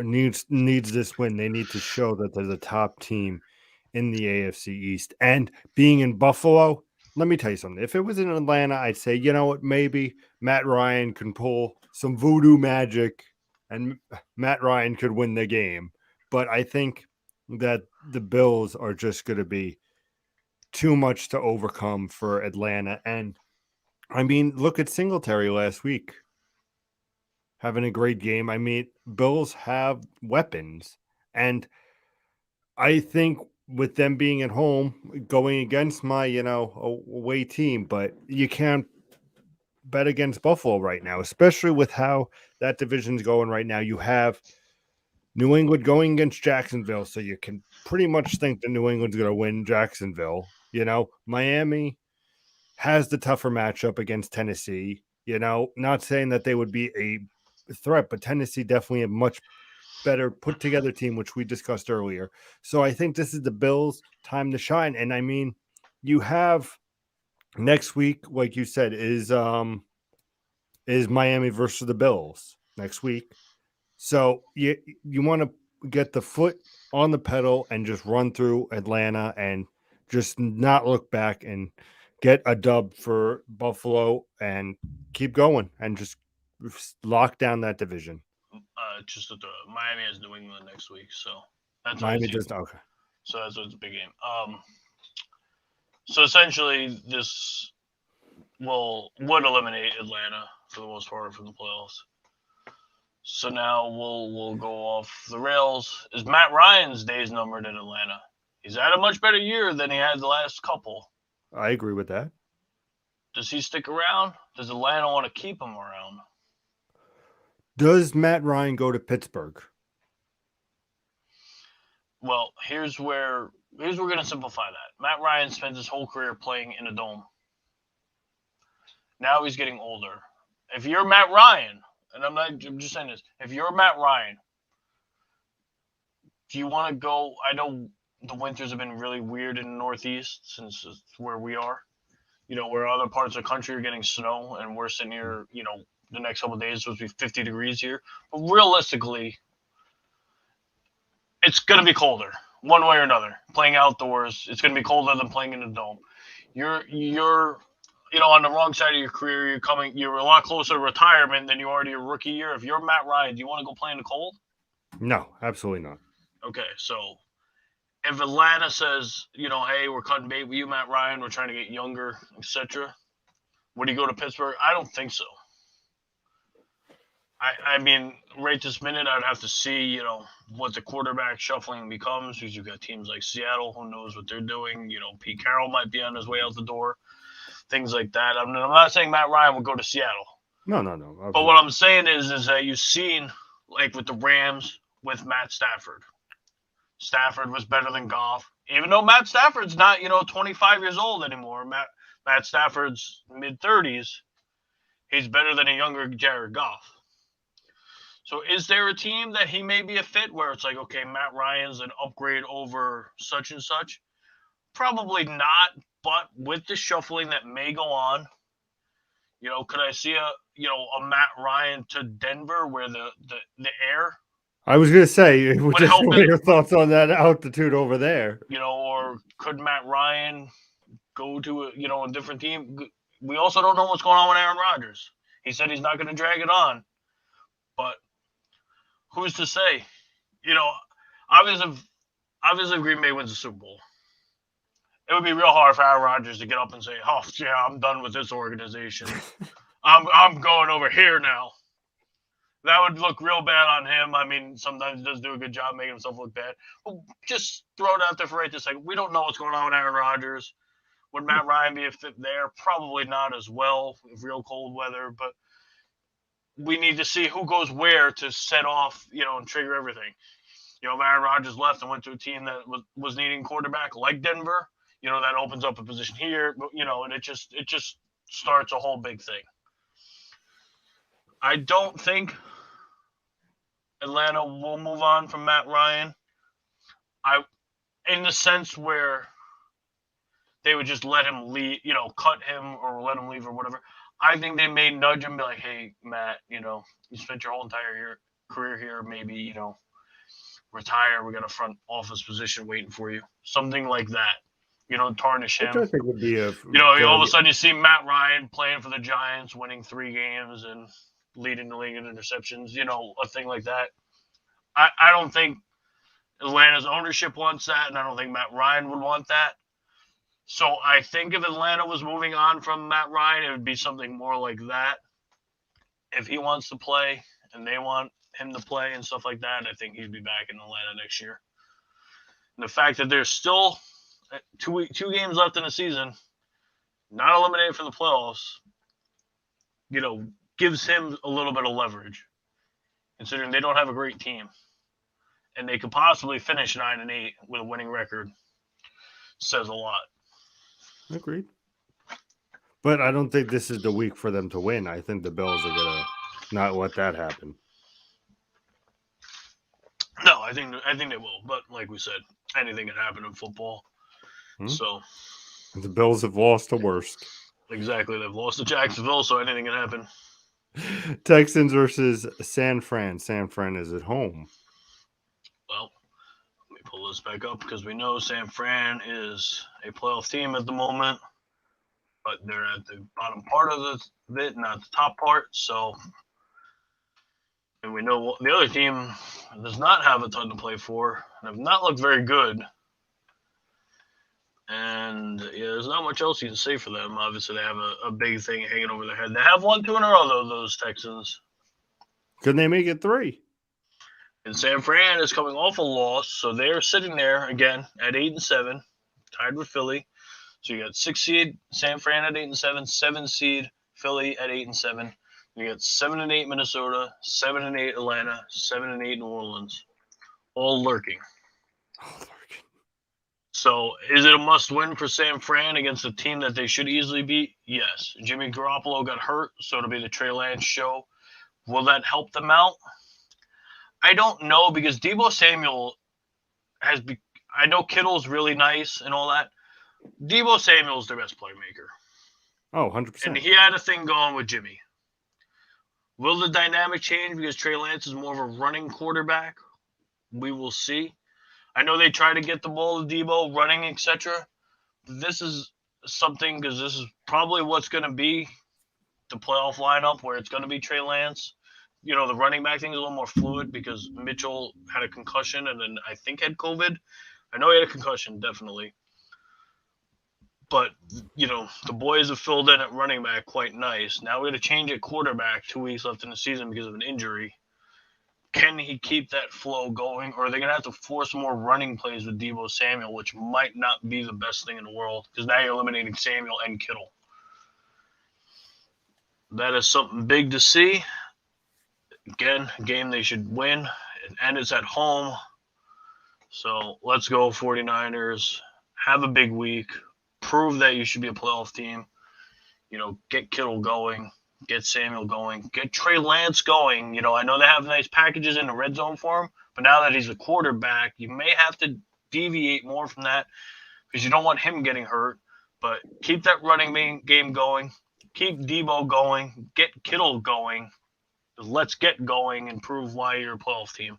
needs this win. They need to show that they're the top team in the AFC East. And being in Buffalo, let me tell you something. If it was in Atlanta, I'd say, you know what, maybe Matt Ryan can pull some voodoo magic and Matt Ryan could win the game. But I think that the Bills are just going to be too much to overcome for Atlanta. And I mean, look at Singletary last week. Having a great game. I mean, Bills have weapons. And I think with them being at home, going against my, away team, but you can't bet against Buffalo right now, especially with how that division's going right now. You have New England going against Jacksonville, so you can pretty much think that New England's going to win Jacksonville. Miami has the tougher matchup against Tennessee. Not saying that they would be a threat, but Tennessee definitely a much better put together team, which we discussed earlier. So I think this is the Bills' time to shine. And I mean, you have next week, like you said, is Miami versus the Bills next week. So you want to get the foot on the pedal and just run through Atlanta and just not look back and get a dub for Buffalo and keep going and just lock down that division. Just that Miami has New England next week, so that's Miami does okay. So that's what's a big game. So essentially, this would eliminate Atlanta for the most part from the playoffs. So now we'll go off the rails. Is Matt Ryan's days numbered in Atlanta? He's had a much better year than he had the last couple. I agree with that. Does he stick around? Does Atlanta want to keep him around? Does Matt Ryan go to Pittsburgh? Well, here's where we're going to simplify that. Matt Ryan spent his whole career playing in a dome. Now he's getting older. If you're Matt Ryan, and I'm just saying this, if you're Matt Ryan, do you want to go? I know the winters have been really weird in the Northeast since it's where we are. Where other parts of the country are getting snow, and we're sitting here, the next couple of days it's supposed to be 50 degrees here. But realistically, it's going to be colder one way or another. Playing outdoors, it's going to be colder than playing in a dome. You're on the wrong side of your career. You're a lot closer to retirement than you are to your rookie year. If you're Matt Ryan, do you want to go play in the cold? No, absolutely not. Okay, so if Atlanta says, hey, we're cutting bait with you, Matt Ryan, we're trying to get younger, etc., would he go to Pittsburgh? I don't think so. I mean, right this minute, I'd have to see, what the quarterback shuffling becomes because you've got teams like Seattle, who knows what they're doing. Pete Carroll might be on his way out the door, things like that. I'm not saying Matt Ryan will go to Seattle, No. but what I'm saying is that you've seen, like with the Rams, with Matt Stafford. Stafford was better than Goff, even though Matt Stafford's not, 25 years old anymore. Matt Stafford's mid-30s. He's better than a younger Jared Goff. So is there a team that he may be a fit where it's like, okay, Matt Ryan's an upgrade over such and such? Probably not, but with the shuffling that may go on, could I see a Matt Ryan to Denver where the air I was gonna say, would just help what are it, your thoughts on that altitude over there? or could Matt Ryan go to a different team? We also don't know what's going on with Aaron Rodgers. He said he's not going to drag it on, but who's to say? You know, obviously Green Bay wins the Super Bowl. It would be real hard for Aaron Rodgers to get up and say, "Oh yeah, I'm done with this organization. I'm going over here now." That would look real bad on him. I mean, sometimes he does do a good job making himself look bad. But just throw it out there for right this second. We don't know what's going on with Aaron Rodgers. Would Matt Ryan be a fit there? Probably not as well, if real cold weather. But we need to see who goes where to set off, and trigger everything. If Aaron Rodgers left and went to a team that was needing quarterback like Denver, that opens up a position here, and it just starts a whole big thing. I don't think Atlanta will move on from Matt Ryan. In the sense where they would just let him leave, cut him or let him leave or whatever. I think they may nudge him, be like, "Hey, Matt, you spent your whole entire career here. Maybe retire. We got a front office position waiting for you. Something like that. Tarnish Which him. I think would be a All of a very sudden you see Matt Ryan playing for the Giants, winning 3 games and leading the league in interceptions. A thing like that. I don't think Atlanta's ownership wants that, and I don't think Matt Ryan would want that. So I think if Atlanta was moving on from Matt Ryan, it would be something more like that. If he wants to play and they want him to play and stuff like that, I think he'd be back in Atlanta next year. And the fact that there's still two games left in the season, not eliminated from the playoffs, gives him a little bit of leverage, considering they don't have a great team, and they could possibly finish 9-8 with a winning record. Says a lot. agreed. But I don't think this is the week for them to win. I think the Bills are gonna not let that happen. No, I think they will. But like we said, anything can happen in football. So the Bills have lost the worst. Exactly, they've lost to Jacksonville, so anything can happen. Texans versus San Fran. San Fran is at home. Well, let me pull this back up because we know San Fran is a playoff team at the moment, but they're at the bottom part of it, not the top part. So, and we know the other team does not have a ton to play for and have not looked very good. And there's not much else you can say for them. Obviously, they have a big thing hanging over their head. They have won 2 in a row, though, those Texans. Couldn't they make it 3? And San Fran is coming off a loss, so they're sitting there again at 8-7, tied with Philly. So you got 6 seed San Fran at 8-7, 7 seed Philly at 8-7. You got 7-8 Minnesota, 7-8 Atlanta, 7-8 New Orleans, all lurking. So is it a must-win for San Fran against a team that they should easily beat? Yes. Jimmy Garoppolo got hurt, so it'll be the Trey Lance show. Will that help them out? I don't know, because Deebo Samuel I know Kittle's really nice and all that. Deebo Samuel's their best playmaker. Oh, 100%. And he had a thing going with Jimmy. Will the dynamic change because Trey Lance is more of a running quarterback? We will see. I know they try to get the ball to Deebo, running, etc. This is something, because this is probably what's going to be the playoff lineup, where it's going to be Trey Lance. The running back thing is a little more fluid because Mitchell had a concussion and then I think had COVID. I know he had a concussion, definitely. But the boys have filled in at running back quite nice. Now we got to change at quarterback. 2 weeks left in the season because of an injury. Can he keep that flow going, or are they going to have to force more running plays with Deebo Samuel, which might not be the best thing in the world because now you're eliminating Samuel and Kittle. That is something big to see. Again, a game they should win, and it's at home. So let's go 49ers. Have a big week. Prove that you should be a playoff team. Get Kittle going. Get Samuel going. Get Trey Lance going. I know they have nice packages in the red zone for him, but now that he's a quarterback, you may have to deviate more from that because you don't want him getting hurt. But keep that running game going. Keep Deebo going. Get Kittle going. Let's get going and prove why you're a playoff team.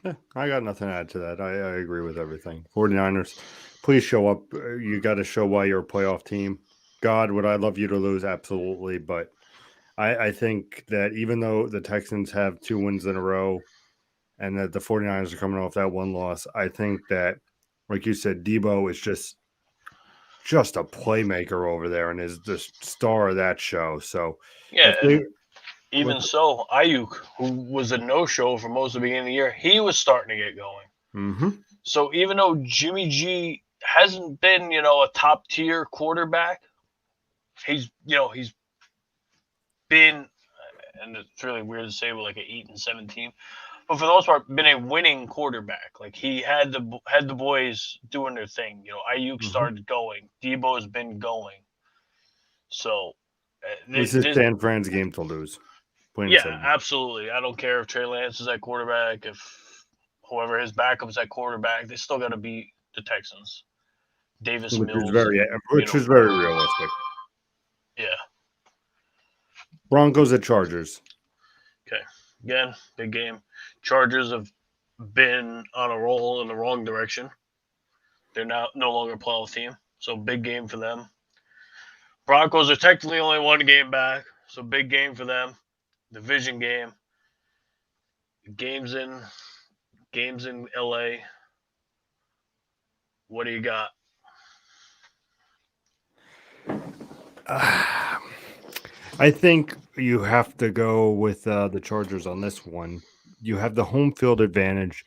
Yeah, I got nothing to add to that. I agree with everything. 49ers, please show up. You got to show why you're a playoff team. God, would I love you to lose? Absolutely. But I think that even though the Texans have 2 wins in a row and that the 49ers are coming off that one loss, I think that, like you said, Deebo is just a playmaker over there and is the star of that show. So, yeah, and even so, Ayuk, who was a no-show for most of the beginning of the year, he was starting to get going. Mm-hmm. So even though Jimmy G hasn't been, a top-tier quarterback, he's been, and it's really weird to say, with like an 8-7 team, but for the most part, been a winning quarterback. Like he had the boys doing their thing. Ayuk started going. Debo's been going. So this is San Fran's game to lose. Yeah, absolutely. I don't care if Trey Lance is at quarterback, if whoever his backup's at quarterback, they still got to beat the Texans. Davis Mills, which is very realistic. Yeah. Broncos at Chargers. Okay. Again, big game. Chargers have been on a roll in the wrong direction. They're now no longer a playoff team, so big game for them. Broncos are technically only 1 game back, so big game for them. Division game. Games in LA. What do you got? I think you have to go with the Chargers on this one. You have the home field advantage.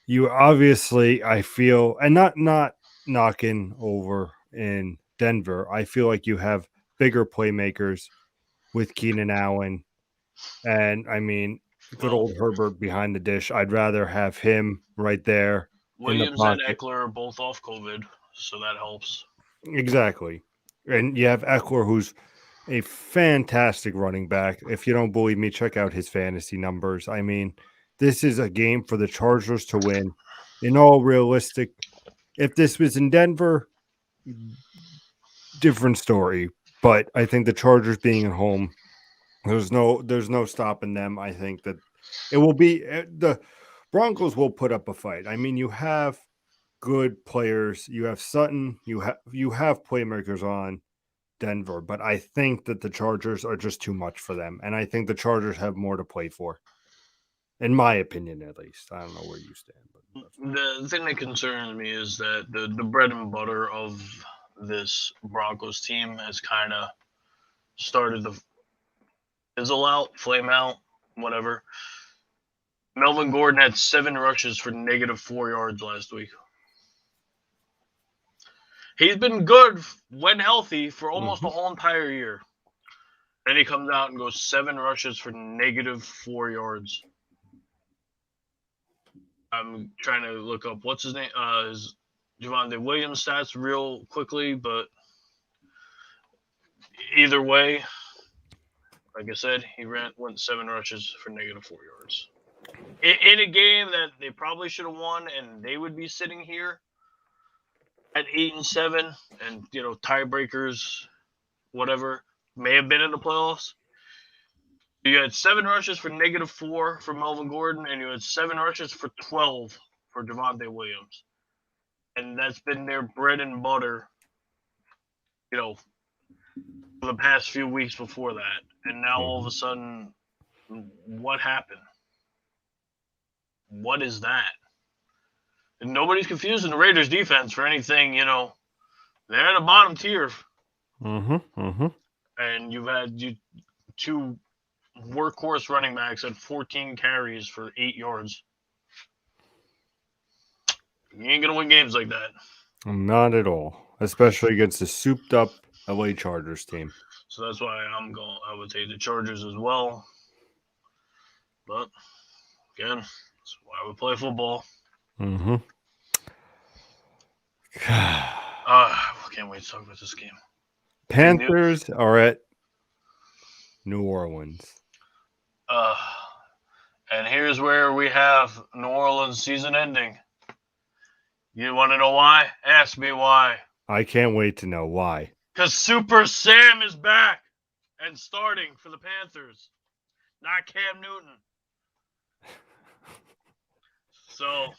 You obviously, I feel, and not knocking over in Denver, I feel like you have bigger playmakers with Keenan Allen. And I mean, good old Herbert behind the dish. I'd rather have him right there. Williams and Eckler are both off COVID, so that helps. Exactly. And you have Eckler, who's a fantastic running back. If you don't believe me, check out his fantasy numbers. I mean, this is a game for the Chargers to win. In all realistic, if this was in Denver, different story. But I think the Chargers being at home, there's no stopping them. I think that it will be the Broncos will put up a fight. I mean, you have good players. You have Sutton. You have playmakers on Denver, but I think that the Chargers are just too much for them, and I think the Chargers have more to play for. In my opinion, at least. I don't know where you stand. But the thing that concerns me is that the bread and butter of this Broncos team has kind of started to fizzle out, flame out, whatever. Melvin Gordon had 7 rushes for -4 yards last week. He's been good when healthy for almost the whole entire year. Then he comes out and goes 7 rushes for -4 yards. I'm trying to look up what's his name, is Javonte Williams stats real quickly, but either way, like I said, he went 7 rushes for -4 yards. In a game that they probably should have won, and they would be sitting here at 8-7, and tiebreakers, whatever, may have been in the playoffs. You had 7 rushes for -4 for Melvin Gordon, and you had 7 rushes for 12 for Javonte Williams. And that's been their bread and butter, for the past few weeks before that. And now all of a sudden, what happened? What is that? nobody's confusing the Raiders defense for anything, they're at the bottom tier. And you've had two workhorse running backs at 14 carries for 8 yards. You ain't going to win games like that. Not at all, especially against the souped-up LA Chargers team. So that's why I would take the Chargers as well. But, again, that's why we play football. I can't wait to talk about this game. Panthers are at New Orleans. And here's where we have New Orleans season ending. You want to know why? Ask me why. I can't wait to know why. Because Super Sam is back and starting for the Panthers, not Cam Newton. So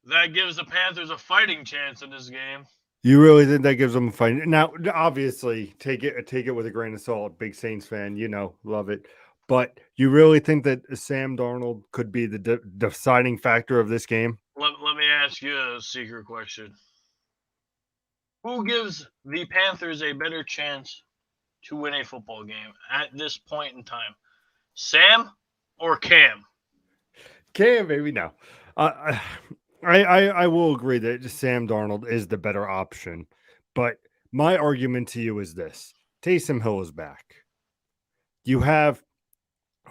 that gives the Panthers a fighting chance in this game. You really think that gives them a fight? Now, obviously, take it with a grain of salt. Big Saints fan, love it. But you really think that Sam Darnold could be the deciding factor of this game? Let me ask you a secret question. Who gives the Panthers a better chance to win a football game at this point in time? Sam or Cam? Cam, maybe no. I will agree that Sam Darnold is the better option. But my argument to you is this. Taysom Hill is back. You have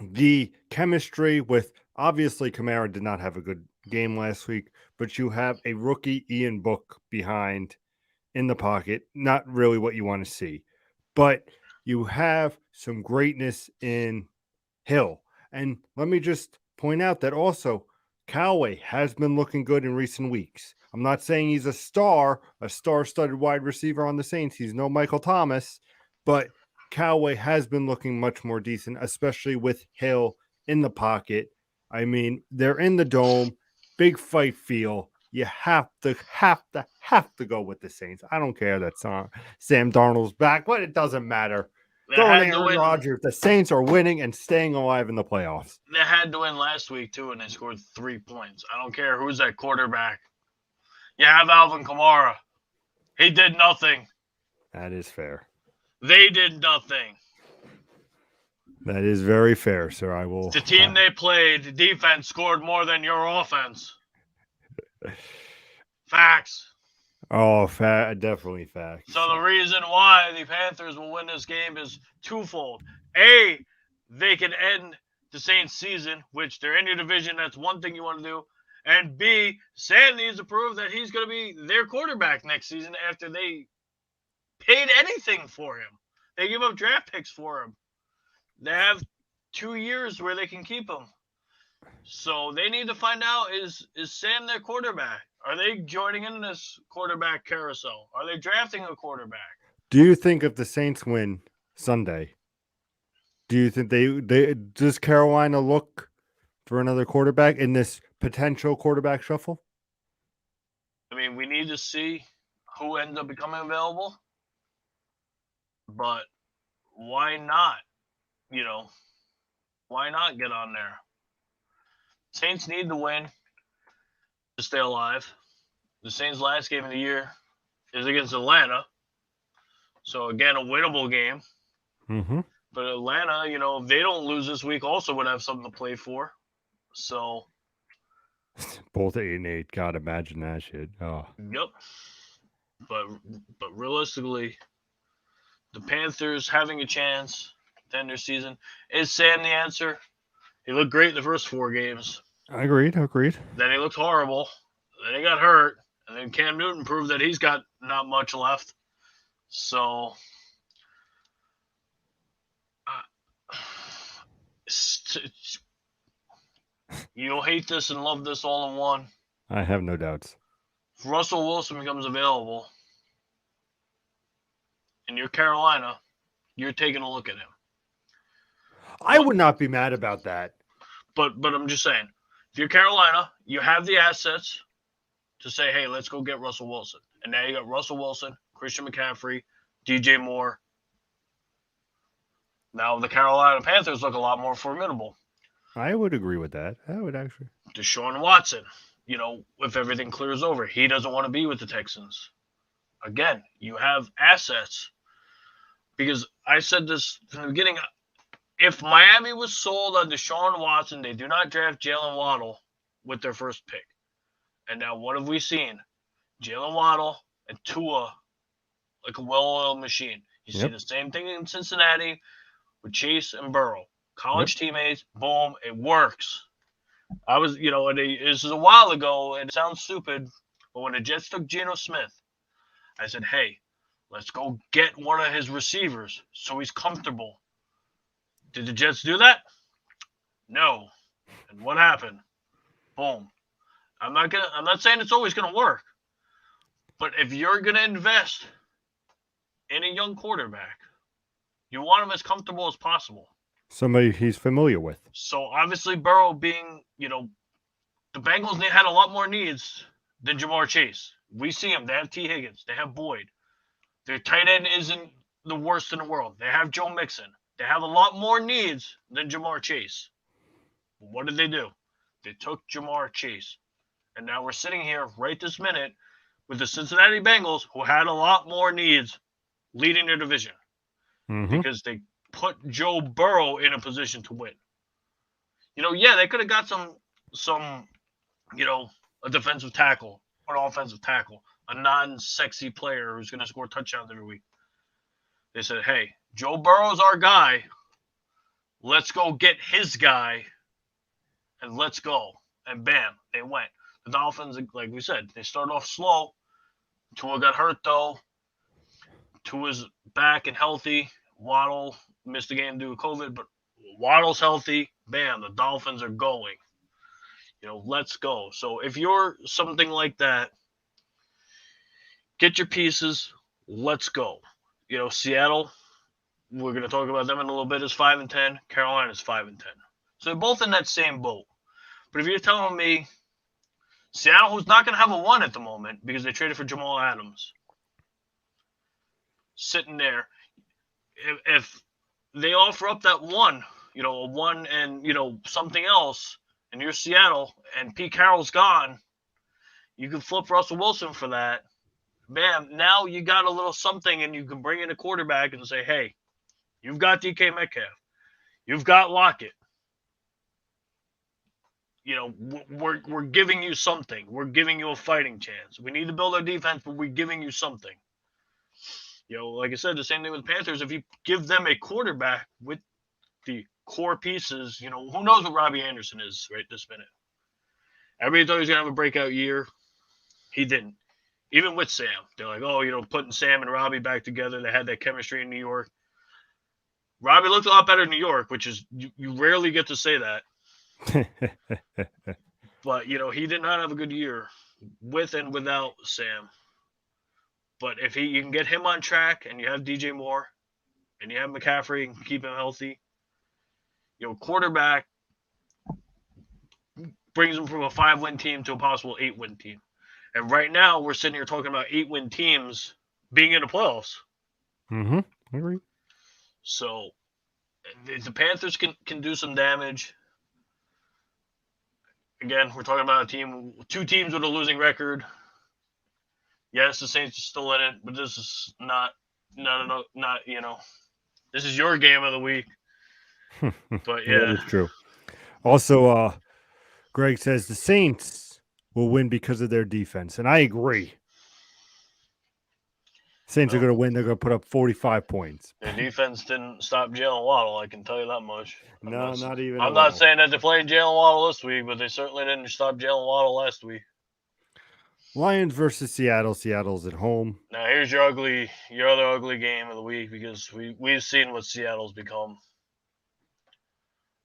the chemistry with, obviously, Kamara did not have a good game last week, but you have a rookie Ian Book behind in the pocket. Not really what you want to see. But you have some greatness in Hill. And let me just point out that also Callaway has been looking good in recent weeks. I'm not saying he's a star-studded wide receiver on the Saints. He's no Michael Thomas, but Callaway has been looking much more decent, especially with Hill in the pocket. I mean, they're in the dome, big fight feel. You have to go with the Saints. I don't care that Sam Darnold's back, but it doesn't matter. Aaron Rodgers. The Saints are winning and staying alive in the playoffs. They had to win last week, too, and they scored 3 points. I don't care who's at quarterback. You have Alvin Kamara. He did nothing. That is fair. They did nothing. That is very fair, sir. I will. The team they played, the defense scored more than your offense. Facts. Oh, definitely facts. So the reason why the Panthers will win this game is twofold. A, they can end the Saints season, which they're in your division. That's one thing you want to do. And B, Sam needs to prove that he's going to be their quarterback next season after they paid anything for him. They give up draft picks for him. They have 2 years where they can keep him. So they need to find out, is Sam their quarterback? Are they joining in this quarterback carousel? Are they drafting a quarterback? Do you think if the Saints win Sunday, do you think they does Carolina look for another quarterback in this potential quarterback shuffle? I mean, we need to see who ends up becoming available. But why not? Why not get on there? Saints need to win to stay alive. The Saints' last game of the year is against Atlanta. So, again, a winnable game. Mm-hmm. But Atlanta, if they don't lose this week, also would have something to play for. So. Both 8-8. God, imagine that shit. Oh. Yep. But realistically, the Panthers having a chance to end their season. Is Sam the answer? He looked great in the first 4 games. Agreed. Then he looked horrible. Then he got hurt. And then Cam Newton proved that he's got not much left. So, you'll hate this and love this all in one. I have no doubts. If Russell Wilson becomes available and you're Carolina, you're taking a look at him. I would not be mad about that. But I'm just saying, if you're Carolina, you have the assets to say, hey, let's go get Russell Wilson. And now you got Russell Wilson, Christian McCaffrey, DJ Moore. Now the Carolina Panthers look a lot more formidable. I would agree with that. I would actually. Deshaun Watson. if everything clears over, he doesn't want to be with the Texans. Again, you have assets. Because I said this from the beginning. If Miami was sold on Deshaun Watson, they do not draft Jalen Waddle with their first pick. And now what have we seen? Jalen Waddle and Tua like a well-oiled machine. You see Yep. the same thing in Cincinnati with Chase and Burrow. College teammates, boom, it works. I was, this is a while ago, and it sounds stupid, but when the Jets took Geno Smith, I said, hey, let's go get one of his receivers so he's comfortable. Did the Jets do that? No. And what happened? Boom. I'm not saying it's always gonna work, but if you're gonna invest in a young quarterback, you want him as comfortable as possible. Somebody he's familiar with. So obviously Burrow being, the Bengals had a lot more needs than Jamar Chase. We see him. They have T. Higgins. They have Boyd. Their tight end isn't the worst in the world. They have Joe Mixon. They have a lot more needs than Jamar Chase. But what did they do? They took Jamar Chase. And now we're sitting here right this minute with the Cincinnati Bengals, who had a lot more needs leading their division because they put Joe Burrow in a position to win. They could have got some, a defensive tackle, an offensive tackle, a non-sexy player who's going to score touchdowns every week. They said, hey, Joe Burrow's our guy. Let's go get his guy, and let's go. And bam, they went. The Dolphins, like we said, they started off slow. Tua got hurt, though. Tua's back and healthy. Waddle missed the game due to COVID, but Waddle's healthy. Bam, the Dolphins are going. Let's go. So if you're something like that, get your pieces. Let's go. Seattle, we're going to talk about them in a little bit, is 5-10. Carolina's 5-10. So they're both in that same boat. But if you're telling me Seattle, who's not going to have a 1 at the moment because they traded for Jamal Adams, sitting there, if they offer up that 1, a 1 and, something else, and you're Seattle and Pete Carroll's gone, you can flip Russell Wilson for that. Bam, now you got a little something and you can bring in a quarterback and say, hey, you've got DK Metcalf. You've got Lockett. We're giving you something. We're giving you a fighting chance. We need to build our defense, but we're giving you something. Like I said, the same thing with the Panthers. If you give them a quarterback with the core pieces, who knows what Robbie Anderson is right this minute. Everybody thought he was going to have a breakout year. He didn't. Even with Sam. They're like, putting Sam and Robbie back together. They had that chemistry in New York. Robbie looked a lot better in New York, which is, you rarely get to say that. But, he did not have a good year with and without Sam. But if you can get him on track and you have DJ Moore and you have McCaffrey and keep him healthy, quarterback brings him from a 5-win team to a possible 8-win team. And right now we're sitting here talking about 8-win teams being in the playoffs. I agree. So the Panthers can do some damage. Again, we're talking about two teams with a losing record. Yes, the Saints are still in it, but this is not, this is your game of the week. But yeah. That is true. Also, Greg says the Saints will win because of their defense, and I agree. Saints are going to win. They're going to put up 45 points. Their defense didn't stop Jalen Waddle, I can tell you that much. Not even. I'm not saying that they're playing Jalen Waddle this week, but they certainly didn't stop Jalen Waddle last week. Lions versus Seattle. Seattle's at home. Now here's your other ugly game of the week, because we've seen what Seattle's become.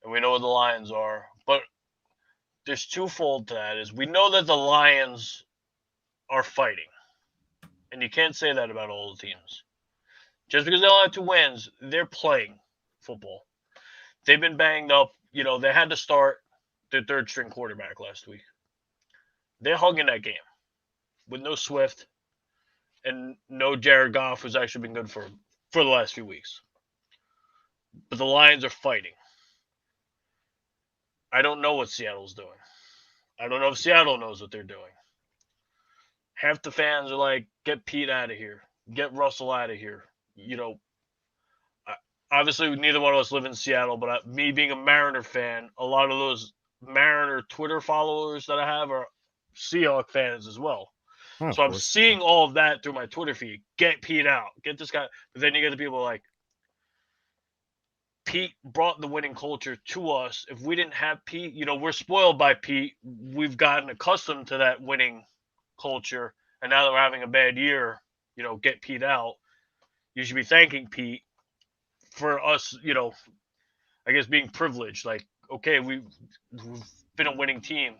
And we know what the Lions are. But there's twofold to that. Is we know that the Lions are fighting. And you can't say that about all the teams. Just because they only have 2 wins, they're playing football. They've been banged up. They had to start their third-string quarterback last week. They're hugging that game with no Swift and no Jared Goff, who's actually been good for the last few weeks. But the Lions are fighting. I don't know what Seattle's doing. I don't know if Seattle knows what they're doing. Half the fans are like, get Pete out of here, get Russell out of here. You know, obviously neither one of us live in Seattle, but me being a Mariner fan, a lot of those Mariner Twitter followers that I have are Seahawk fans as well. Oh, of So I'm course. seeing all of that through my Twitter feed. Get Pete out. Get this guy. But then you get the people like, Pete brought the winning culture to us. If we didn't have Pete, we're spoiled by Pete. We've gotten accustomed to that winning culture. And now that we're having a bad year, get Pete out. You should be thanking Pete for us, I guess being privileged. Like, okay, we've been a winning team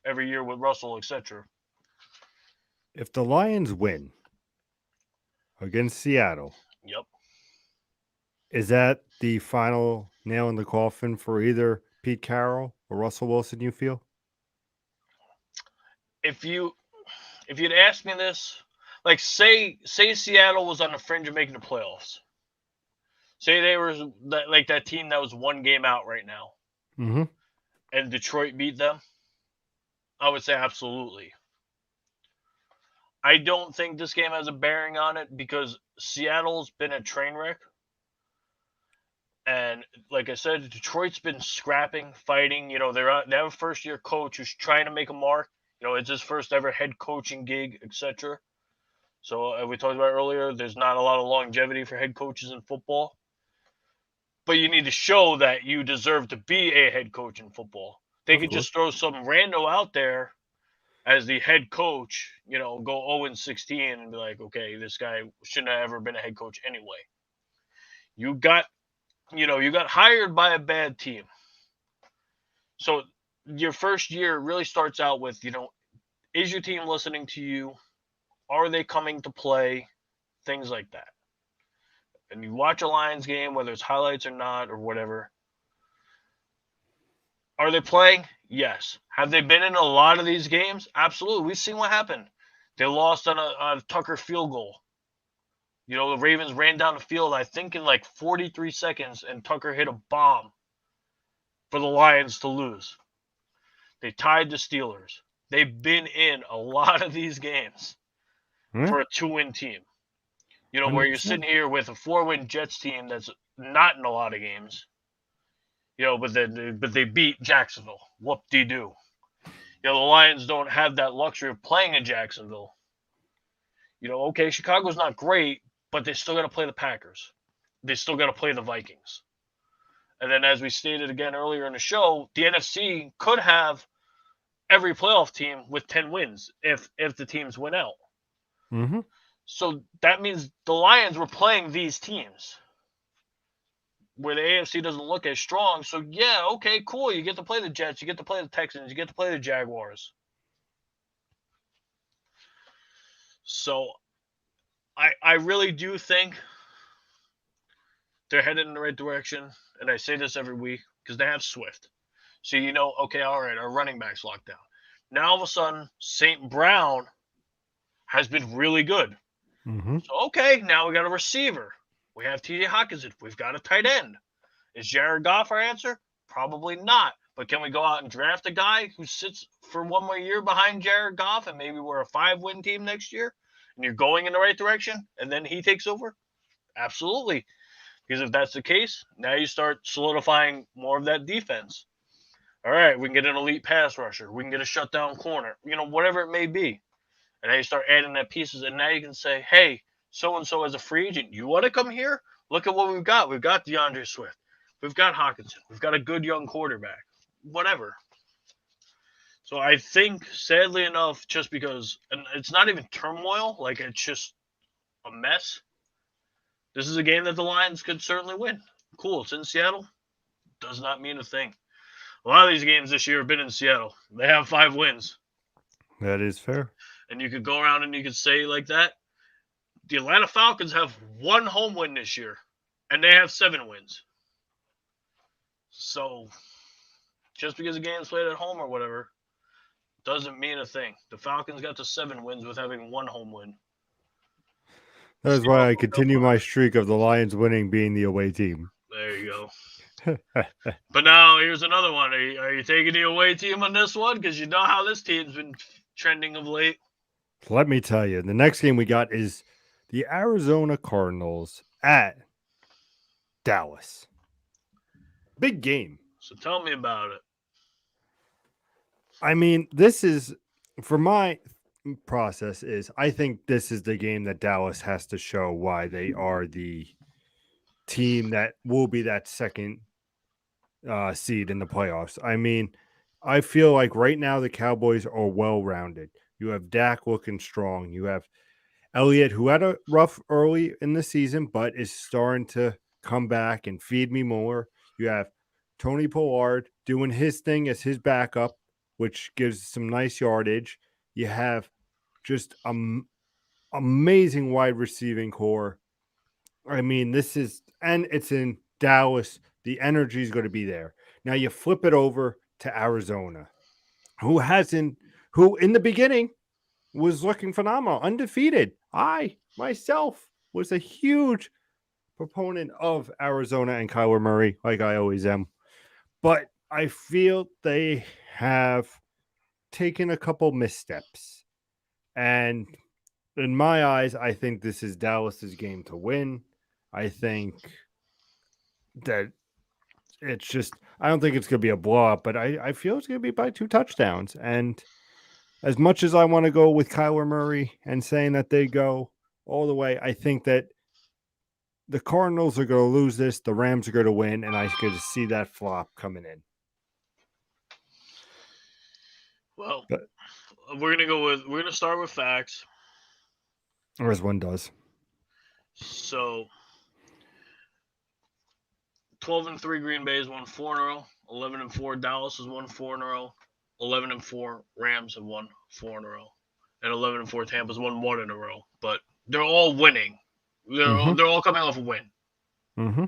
every year with Russell, etc. If the Lions win against Seattle, Yep. is that the final nail in the coffin for either Pete Carroll or Russell Wilson, you feel? If you'd asked me this, like say Seattle was on the fringe of making the playoffs. Say they were like that team that was one game out right now, Mm-hmm. and Detroit beat them. I would say absolutely. I don't think this game has a bearing on it because Seattle's been a train wreck. And like I said, Detroit's been scrapping, fighting. They have a first year coach who's trying to make a mark. It's his first ever head coaching gig, etc. So we talked about earlier, there's not a lot of longevity for head coaches in football. But you need to show that you deserve to be a head coach in football. They Of could course. just throw some rando out there as the head coach, go 0-16 and be like, okay, this guy shouldn't have ever been a head coach anyway. You got hired by a bad team. So your first year really starts out with, is your team listening to you? Are they coming to play? Things like that. And you watch a Lions game, whether it's highlights or not or whatever. Are they playing? Yes. Have they been in a lot of these games? Absolutely. We've seen what happened. They lost on a Tucker field goal. The Ravens ran down the field, I think, in like 43 seconds, and Tucker hit a bomb for the Lions to lose. They tied the Steelers. They've been in a lot of these games for a 2-win team. Where you're 100%. sitting here with a 4-win Jets team that's not in a lot of games. But they beat Jacksonville. Whoop-de-doo. The Lions don't have that luxury of playing in Jacksonville. Okay, Chicago's not great, but they still got to play the Packers. They still got to play the Vikings. And then, as we stated again earlier in the show, the NFC could have every playoff team with 10 wins if the teams win out. Mm-hmm. So that means the Lions were playing these teams where the AFC doesn't look as strong. So, yeah, okay, cool. You get to play the Jets. You get to play the Texans. You get to play the Jaguars. So I really do think they're headed in the right direction. And I say this every week because they have Swift. So, okay, all right, our running back's locked down. Now, all of a sudden, St. Brown has been really good. Mm-hmm. So, okay, now we got a receiver. We have TJ Hawkinson. We've got a tight end. Is Jared Goff our answer? Probably not. But can we go out and draft a guy who sits for one more year behind Jared Goff and maybe we're a 5-win team next year and you're going in the right direction and then he takes over? Absolutely. Because if that's the case, now you start solidifying more of that defense. All right, we can get an elite pass rusher. We can get a shutdown corner. Whatever it may be. And now you start adding that pieces, and now you can say, hey, so-and-so as a free agent, you want to come here? Look at what we've got. We've got DeAndre Swift. We've got Hawkinson. We've got a good young quarterback. Whatever. So I think, sadly enough, just because, and it's not even turmoil, like it's just a mess, this is a game that the Lions could certainly win. Cool, it's in Seattle. Does not mean a thing. A lot of these games this year have been in Seattle. They have 5 wins. That is fair. And you could go around and you could say like that, the Atlanta Falcons have 1 home win this year, and they have 7 wins. So, just because a game's played at home or whatever, doesn't mean a thing. The Falcons got to 7 wins with having 1 home win. That is why I continue my streak of the Lions winning being the away team. There you go. But now here's another one. Are you taking the away team on this one? Because you know how this team's been trending of late. Let me tell you, the next game we got is the Arizona Cardinals at Dallas. Big game. So tell me about it. I mean, this is for my process is I think this is the game that Dallas has to show why they are the team that will be that second seed in the playoffs. I mean, I feel like right now the Cowboys are well rounded. You have Dak looking strong. You have Elliott, who had a rough early in the season, but is starting to come back and feed me more. You have Tony Pollard doing his thing as his backup, which gives some nice yardage. You have just amazing wide receiving core. I mean, this is, and it's in Dallas. The energy is going to be there. Now you flip it over to Arizona, who hasn't, who in the beginning was looking phenomenal, undefeated. I myself was a huge proponent of Arizona and Kyler Murray, like I always am. But I feel they have taken a couple missteps. And in my eyes, I think this is Dallas's game to win. I think that it's just, I don't think it's going to be a blowout, but I feel it's going to be by 2 touchdowns. And as much as I want to go with Kyler Murray and saying that they go all the way, I think that the Cardinals are going to lose this, the Rams are going to win, and I could see that flop coming in. Well, But, we're gonna start with facts. or as one does. So 12-3 Green Bay has won 4 in a row. 11-4 Dallas has won 4 in a row. 11-4 Rams have won 4 in a row, and 11-4 Tampa's won 1 in a row. But they're all winning. They're all coming off a win. Mm-hmm.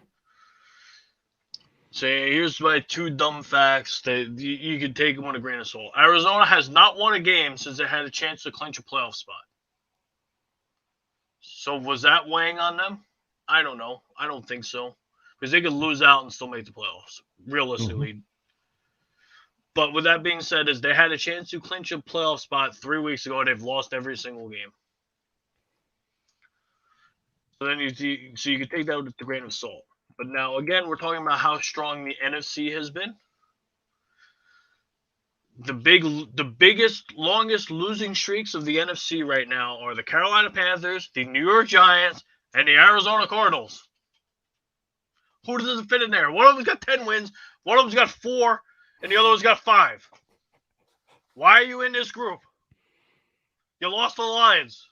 So here's my 2 dumb facts that you can take them with a grain of salt. Arizona has not won a game since they had a chance to clinch a playoff spot. So was that weighing on them? I don't know. I don't think so. Because they could lose out and still make the playoffs, realistically. Mm-hmm. But with that being said, is they had a chance to clinch a playoff spot 3 weeks ago, and they've lost every single game. So then you can take that with a grain of salt. But now again, we're talking about how strong the NFC has been. The biggest, longest losing streaks of the NFC right now are the Carolina Panthers, the New York Giants, and the Arizona Cardinals. Who doesn't fit in there? One of them's got 10 wins, one of them's got 4, and the other one's got 5. Why are you in this group? You lost the Lions.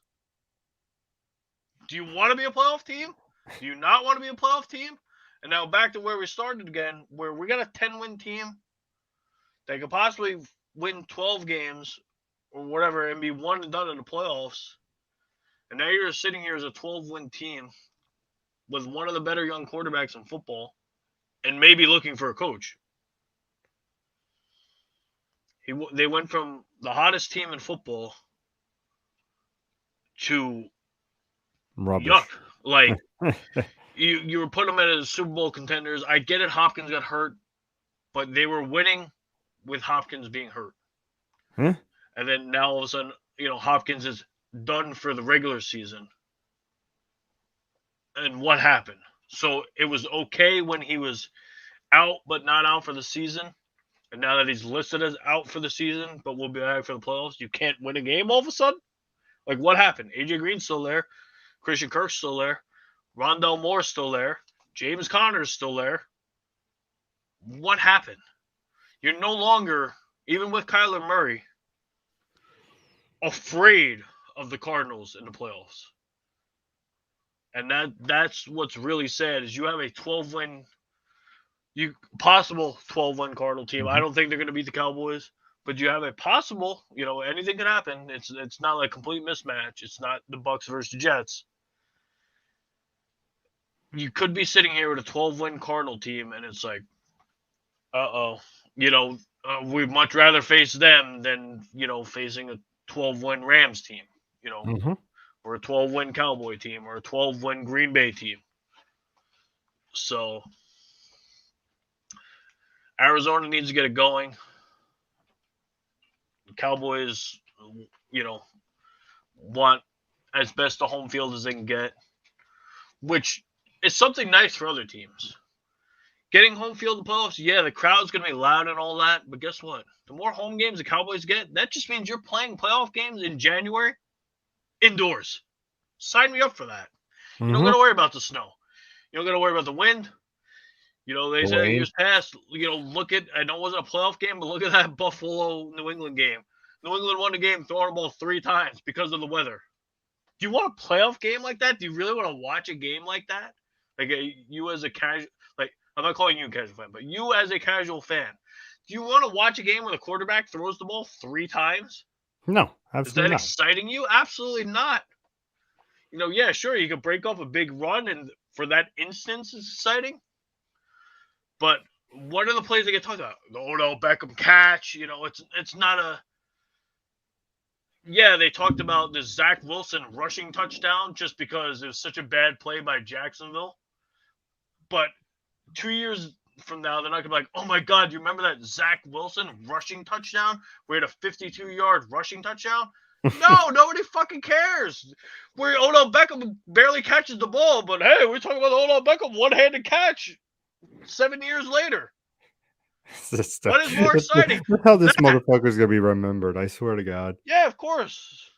Do you want to be a playoff team? Do you not want to be a playoff team? And now back to where we started again, where we got a 10-win team that could possibly win 12 games or whatever and be one and done in the playoffs. And now you're sitting here as a 12-win team with one of the better young quarterbacks in football and maybe looking for a coach. They went from the hottest team in football to Rubbish. yuck. Like, you were putting them as Super Bowl contenders. I get it, Hopkins got hurt, but they were winning with Hopkins being hurt. Huh? And then now all of a sudden, Hopkins is done for the regular season. And what happened? So it was okay when he was out, but not out for the season. And now that he's listed as out for the season, but will be back for the playoffs, you can't win a game all of a sudden? Like, what happened? AJ Green's still there. Christian Kirk's still there. Rondell Moore's still there. James Conner's still there. What happened? You're no longer, even with Kyler Murray, afraid of the Cardinals in the playoffs. And that's what's really sad is you have a 12-win, possible 12-win Cardinal team. Mm-hmm. I don't think they're going to beat the Cowboys, but you have a possible, anything can happen. It's not like a complete mismatch. It's not the Bucks versus the Jets. You could be sitting here with a 12-win Cardinal team, and it's like, uh-oh. We'd much rather face them than, facing a 12-win Rams team, Mm-hmm. or a 12-win Cowboy team, or a 12-win Green Bay team. So Arizona needs to get it going. Cowboys, you know, want as best a home field as they can get, which is something nice for other teams. Getting home field in playoffs, yeah, the crowd's going to be loud and all that, but guess what? The more home games the Cowboys get, that just means you're playing playoff games in January indoors. Sign me up for that. You don't got to worry about the snow. You don't got to worry about the wind. They said Rain. years past, look at, I know it wasn't a playoff game, but look at that Buffalo New England game. New England won the game throwing the ball 3 times because of the weather. Do you want a playoff game like that? Do you really want to watch a game like that? Like you as a casual, like I'm not calling you a casual fan, but you as a casual fan, do you want to watch a game where the quarterback throws the ball 3 times? No, Is that absolutely not. exciting you? Absolutely not. Yeah, sure, you could break off a big run, and for that instance, it's exciting. But what are the plays that get talked about? The Odell Beckham catch. It's not a. Yeah, they talked about the Zach Wilson rushing touchdown just because it was such a bad play by Jacksonville. But 2 years from now, they're not gonna be like, "Oh my God, do you remember that Zach Wilson rushing touchdown? We had a 52-yard rushing touchdown." No, nobody fucking cares. Where Odell Beckham barely catches the ball, but hey, we're talking about Odell Beckham one-handed catch 7 years later. What is more exciting? That's how this motherfucker's gonna be remembered. I swear to God. Yeah, of course.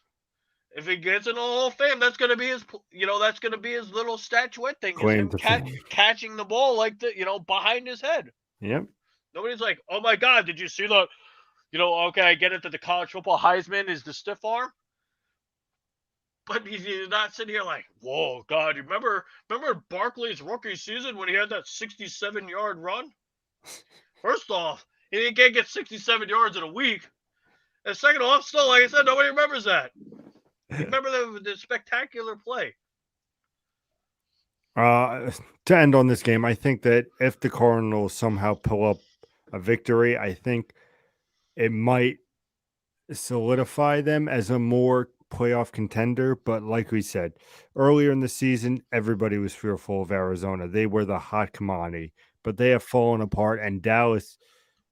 If he gets in the Hall of Fame, that's gonna be his. That's gonna be his little statuette thing. Is Claim him to fame. catching the ball like behind his head. Yep. Nobody's like, "Oh my God, did you see the?" Okay, I get it that the college football Heisman is the stiff arm, but you're not sitting here like, "Whoa, God, you remember Barkley's rookie season when he had that 67-yard run?" First off, he can't get 67 yards in a week. And second off, still, like I said, nobody remembers that. You remember the spectacular play. To end on this game, I think that if the Cardinals somehow pull up a victory, I think it might solidify them as a more playoff contender. But like we said earlier in the season, everybody was fearful of Arizona. They were the hot commodity, but they have fallen apart, and Dallas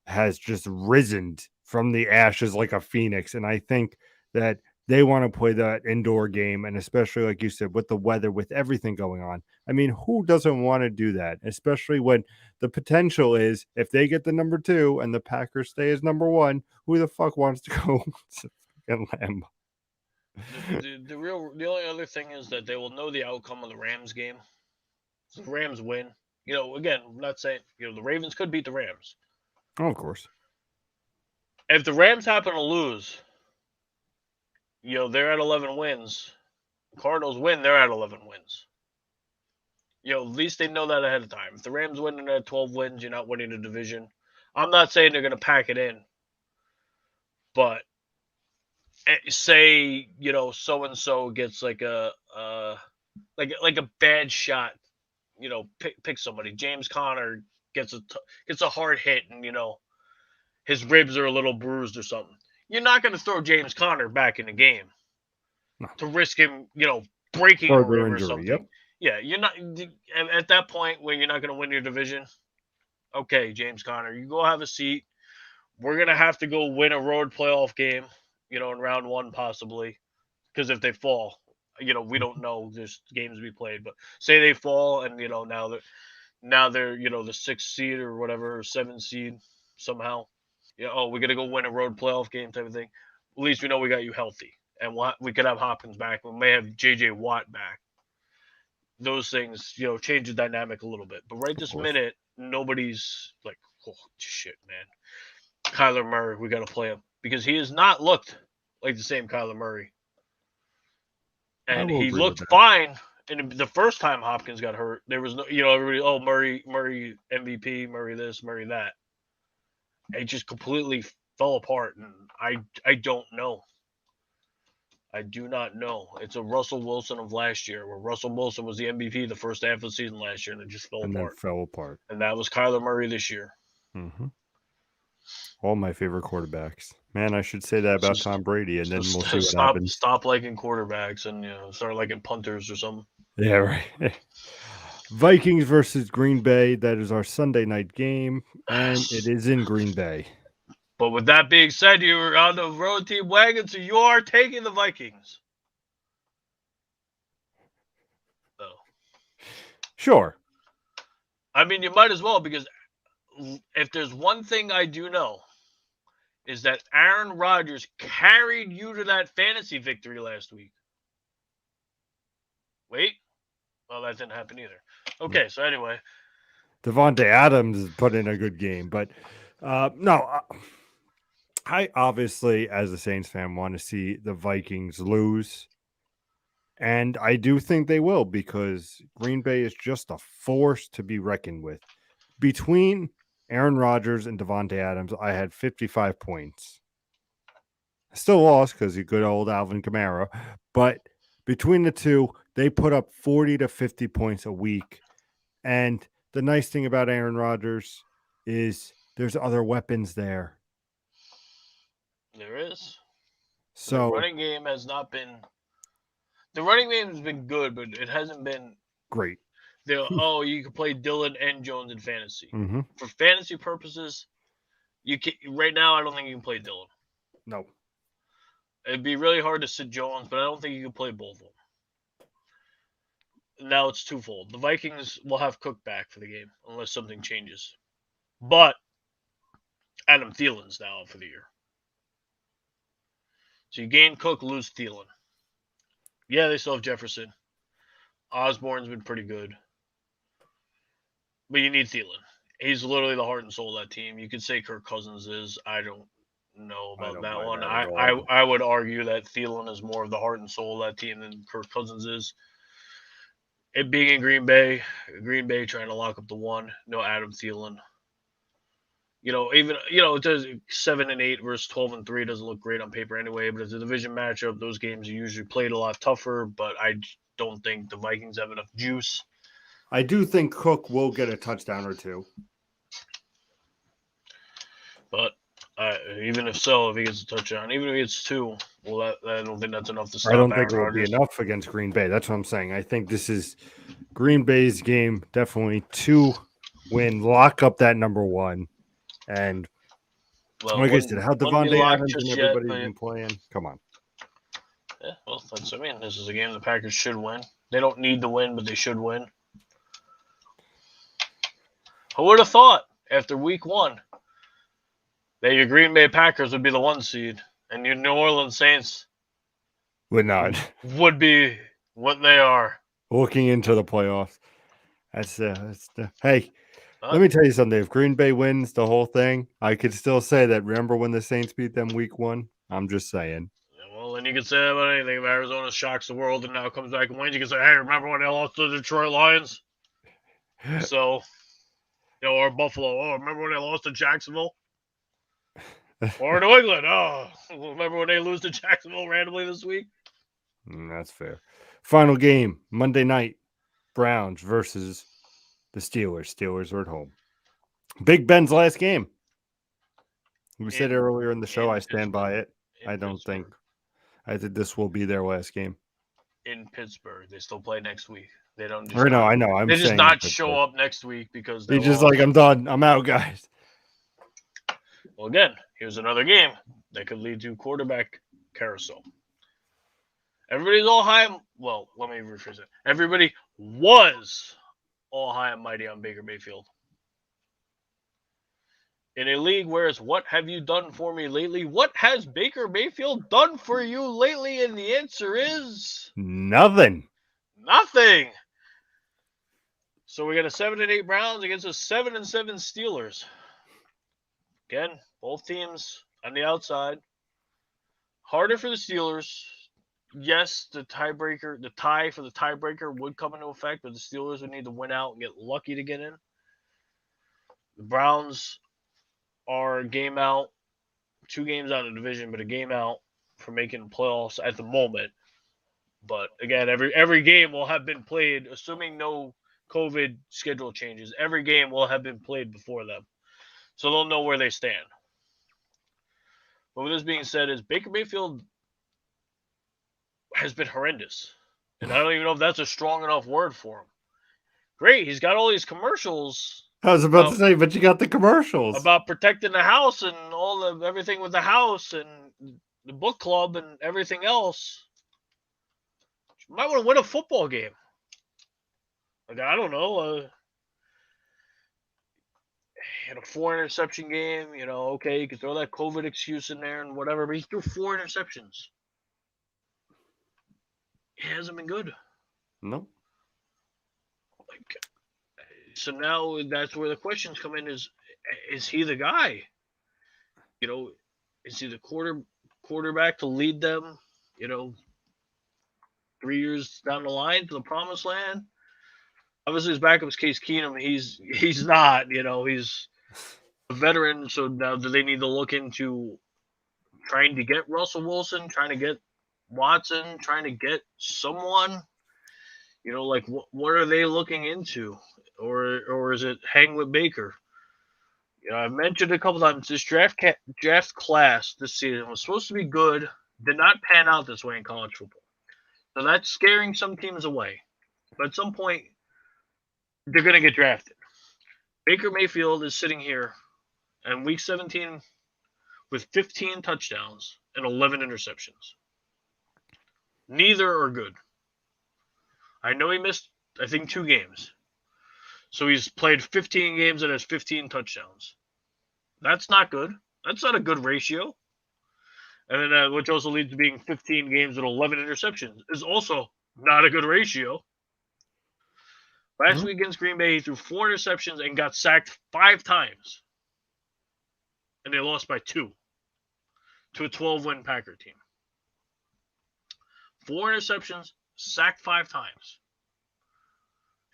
has just risen from the ashes like a phoenix. And I think that they want to play that indoor game, and especially like you said, with the weather, with everything going on. I mean, who doesn't want to do that? Especially when the potential is if they get the number 2 and the Packers stay as number 1, who the fuck wants to go to fucking Lambeau? The only other thing is that they will know the outcome of the Rams game. So the Rams win. Again, I'm not saying the Ravens could beat the Rams. Oh, of course. If the Rams happen to lose, they're at 11 wins. Cardinals win, they're at 11 wins. At least they know that ahead of time. If the Rams win and they're at 12 wins, you're not winning the division. I'm not saying they're going to pack it in, but say so and so gets like a bad shot. Pick somebody. James Conner gets a hard hit, and his ribs are a little bruised or something. You're not going to throw James Conner back in the game to risk him, breaking a rib or something. Yep. Yeah, you're not at that point when you're not going to win your division. Okay, James Conner, you go have a seat. We're going to have to go win a road playoff game, in round 1 possibly, because if they fall, we don't know. There's games to be played, but say they fall and now they're the 6th seed or whatever, or 7th seed somehow. We're gonna go win a road playoff game type of thing. At least we know we got you healthy, and we could have Hopkins back. We may have J.J. Watt back. Those things, change the dynamic a little bit. But right this minute, nobody's like, "Oh shit, man, Kyler Murray, we got to play him," because he has not looked like the same Kyler Murray, and he looked fine. And the first time Hopkins got hurt, there was no, everybody, oh, Murray MVP, Murray this, Murray that. It just completely fell apart, and I don't know. I do not know. It's a Russell Wilson of last year, where Russell Wilson was the MVP the first half of the season last year, and it just fell apart. And that was Kyler Murray this year. Mm-hmm. All my favorite quarterbacks. Man, I should say that about Tom Brady, and then we'll see what happens. Stop liking quarterbacks and start liking punters or something. Yeah, right. Vikings versus Green Bay. That is our Sunday night game, and it is in Green Bay. But with that being said, you're on the road team wagon, so you are taking the Vikings. So, Sure. I mean, you might as well, because if there's one thing I do know, is that Aaron Rodgers carried you to that fantasy victory last week. Wait. Well, that didn't happen either. Okay, so anyway. Devontae Adams put in a good game, but no, I obviously, as a Saints fan, want to see the Vikings lose. And I do think they will, because Green Bay is just a force to be reckoned with. Between Aaron Rodgers and Devontae Adams, I had 55 points. I still lost because you good old Alvin Kamara, but between the two, they put up 40 to 50 points a week. And the nice thing about Aaron Rodgers is there's other weapons there. There is. So the running game has not been. The running game has been good, but it hasn't been great. you can play Dillon and Jones in fantasy. Mm-hmm. For fantasy purposes, you can, right now I don't think you can play Dillon. No. It'd be really hard to sit Jones, but I don't think you can play both of them. Now it's twofold. The Vikings will have Cook back for the game unless something changes. But Adam Thielen's now out for the year. So you gain Cook, lose Thielen. Yeah, they still have Jefferson. Osborne's been pretty good. But you need Thielen. He's literally the heart and soul of that team. You could say Kirk Cousins is. I don't know about that one. I would argue that Thielen is more of the heart and soul of that team than Kirk Cousins is. It being in Green Bay trying to lock up the one. No Adam Thielen. It does 7-8 versus 12-3 doesn't look great on paper anyway. But it's a division matchup. Those games are usually played a lot tougher. But I don't think the Vikings have enough juice. I do think Cook will get a touchdown or two. But even if he gets a touchdown, even if he gets two, well, I don't think that's enough to stop. I don't think it will be enough against Green Bay. That's what I'm saying. I think this is Green Bay's game, definitely to win, lock up that number one. And like I said, how Devontae Adams and everybody's been playing. Come on. Yeah, well, that's what I mean. This is a game the Packers should win. They don't need the win, but they should win. Who would have thought after week 1 that your Green Bay Packers would be the 1 seed and your New Orleans Saints would not would be what they are looking into the playoffs. Hey. Let me tell you something. If Green Bay wins the whole thing, I could still say that. Remember when the Saints beat them week 1? I'm just saying. Well, then you can say about anything. If Arizona shocks the world and now comes back and wins, you can say, hey, remember when they lost to the Detroit Lions? So, or Buffalo. Oh, remember when they lost to Jacksonville? Or New England. Oh, remember when they lose to Jacksonville randomly this week? That's fair. Final game, Monday night, Browns versus the Steelers. Steelers are at home. Big Ben's last game. We said earlier in the show, I stand by it. I think this will be their last game. In Pittsburgh. They still play next week. They don't just I know. They just not show up next week because they're just like, I'm done. I'm out, guys. Well, again, here's another game that could lead to quarterback carousel. Everybody's all high. Well, let me rephrase it. Everybody was all high and mighty on Baker Mayfield. In a league where it's what have you done for me lately? What has Baker Mayfield done for you lately? And the answer is nothing. Nothing. So we got a 7-8 Browns against a 7-7 Steelers. Again, both teams on the outside. Harder for the Steelers. Yes, the tie for the tiebreaker would come into effect, but the Steelers would need to win out and get lucky to get in. The Browns are a game out, 2 games out of the division, but a game out for making playoffs at the moment. But again, every game will have been played, assuming no COVID schedule changes. Every game will have been played before them, so they'll know where they stand. But with this being said, is Baker Mayfield has been horrendous, and I don't even know if that's a strong enough word for him. Great, he's got all these commercials I was about to say, but you got the commercials. about protecting the house and everything with the house and the book club and everything else. You might want to win a football game. Like, I don't know, in a 4 interception game, okay, you can throw that COVID excuse in there and whatever, but he threw 4 interceptions. It hasn't been good. No. Like, so now that's where the questions come in: is he the guy? Is he the quarterback to lead them? 3 years down the line to the promised land. Obviously, his backup is Case Keenum. He's not. He's a veteran. So now, do they need to look into trying to get Russell Wilson, trying to get Watson, trying to get someone? Like what are they looking into, or is it hang with Baker? I've mentioned a couple times this draft class this season was supposed to be good, did not pan out this way in college football. So that's scaring some teams away. But at some point, they're going to get drafted. Baker Mayfield is sitting here in week 17 with 15 touchdowns and 11 interceptions. Neither are good. I know he missed, I think, 2 games. So he's played 15 games and has 15 touchdowns. That's not good. That's not a good ratio. And then, which also leads to being 15 games and 11 interceptions, is also not a good ratio. Last week against Green Bay, he threw 4 interceptions and got sacked 5 times. And they lost by 2 to a 12-win Packer team. 4 interceptions, sacked 5 times.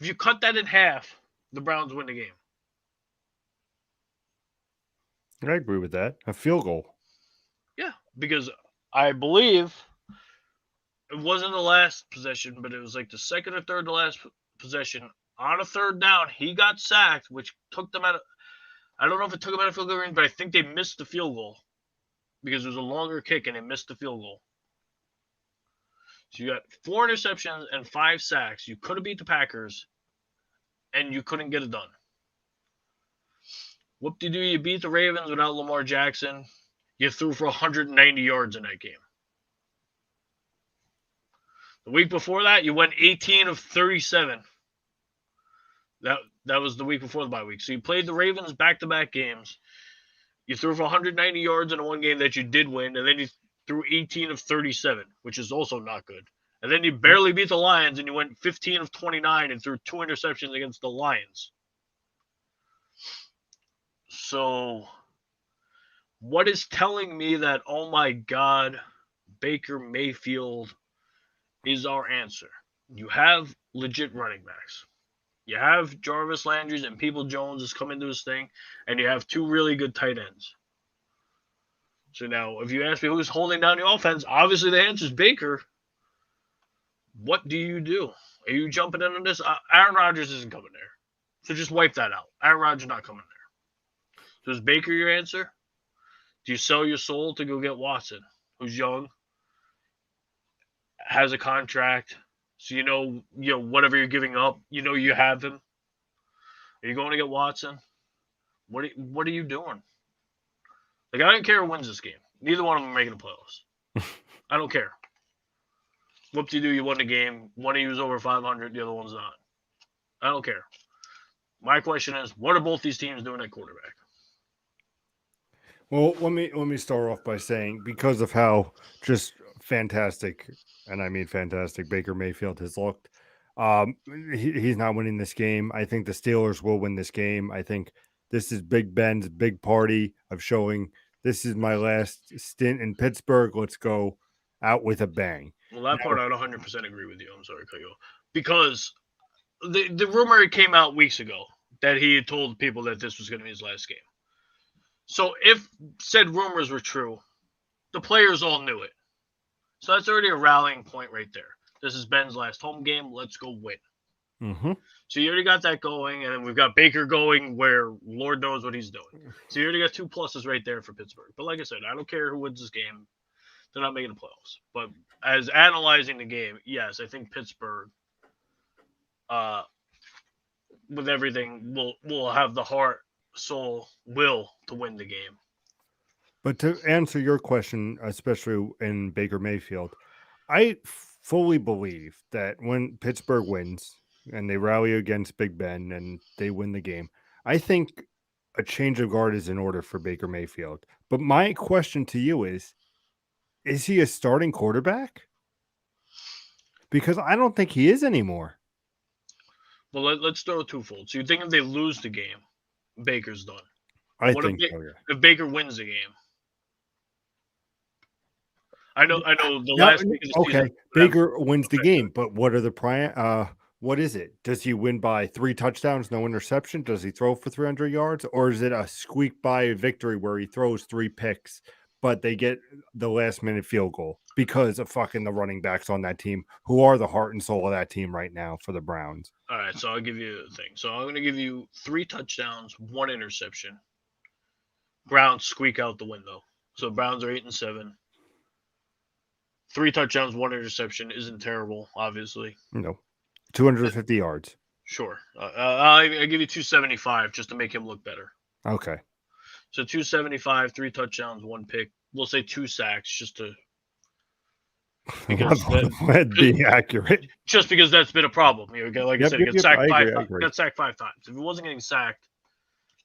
If you cut that in half, the Browns win the game. I agree with that. A field goal. Yeah, because I believe it wasn't the last possession, but it was like the second or third to last possession. On a third down, he got sacked, which took them out of, I don't know if it took them out of field goal range, but I think they missed the field goal because it was a longer kick and they missed the field goal. So you got 4 interceptions and 5 sacks. You could have beat the Packers, and you couldn't get it done. Whoop-de-doo, you beat the Ravens without Lamar Jackson. You threw for 190 yards in that game. The week before that, you went 18 of 37. That was the week before the bye week. So you played the Ravens back-to-back games. You threw for 190 yards in one game that you did win, and then you threw 18 of 37, which is also not good. And then you barely beat the Lions, and you went 15 of 29 and threw 2 interceptions against the Lions. So what is telling me that, oh my God, Baker Mayfield is our answer? You have legit running backs. You have Jarvis Landry and People Jones is coming to this thing, and you have 2 really good tight ends. So now, if you ask me who's holding down the offense, obviously the answer is Baker. What do you do? Are you jumping in on this? Aaron Rodgers isn't coming there. So just wipe that out. Aaron Rodgers not coming there. So is Baker your answer? Do you sell your soul to go get Watson, who's young, has a contract, so whatever you're giving up, you have him? Are you going to get Watson? What are you doing? Like, I don't care who wins this game. Neither one of them are making the playoffs. I don't care. Whoop-de-doo, you won the game. One of you is over 500, the other one's not. I don't care. My question is, what are both these teams doing at quarterback? Well, let me start off by saying, because of how just fantastic, and I mean fantastic, Baker Mayfield has looked, he's not winning this game. I think the Steelers will win this game. I think this is Big Ben's big party of showing this is my last stint in Pittsburgh. Let's go out with a bang. Well, that part I'd 100% agree with you. I'm sorry, Kyle. Because the rumor came out weeks ago that he had told people that this was going to be his last game. So if said rumors were true, the players all knew it. So that's already a rallying point right there. This is Ben's last home game. Let's go win. Mm-hmm. So you already got that going, and then we've got Baker going where Lord knows what he's doing. So you already got 2 pluses right there for Pittsburgh. But like I said, I don't care who wins this game. They're not making the playoffs. But as analyzing the game, yes, I think Pittsburgh with everything, will have the heart, soul, will to win the game. But to answer your question, especially in Baker Mayfield, I fully believe that when Pittsburgh wins and they rally against Big Ben and they win the game, I think a change of guard is in order for Baker Mayfield. But my question to you is he a starting quarterback? Because I don't think he is anymore. Well, let's throw it twofold. So you think if they lose the game, Baker's done. I What if think so, yeah. if Baker wins the game? I know. The Now, last week of the season. okay, Baker wins the game, but what are the what is it? Does he win by 3 touchdowns, no interception? Does he throw for 300 yards? Or is it a squeak by victory where he throws 3 picks, but they get the last minute field goal because of fucking the running backs on that team who are the heart and soul of that team right now for the Browns? All right, so I'll give you a thing. So I'm going to give you 3 touchdowns, 1 interception. Browns squeak out the window. So Browns are 8-7. 3 touchdowns, 1 interception isn't terrible, obviously. No. 250 yards. Sure. I'll give you 275 just to make him look better. Okay. So 275, 3 touchdowns, 1 pick. We'll say 2 sacks just to because that'd be accurate. Just because that's been a problem. You know, like I said, he got sacked got sacked 5 times. If he wasn't getting sacked,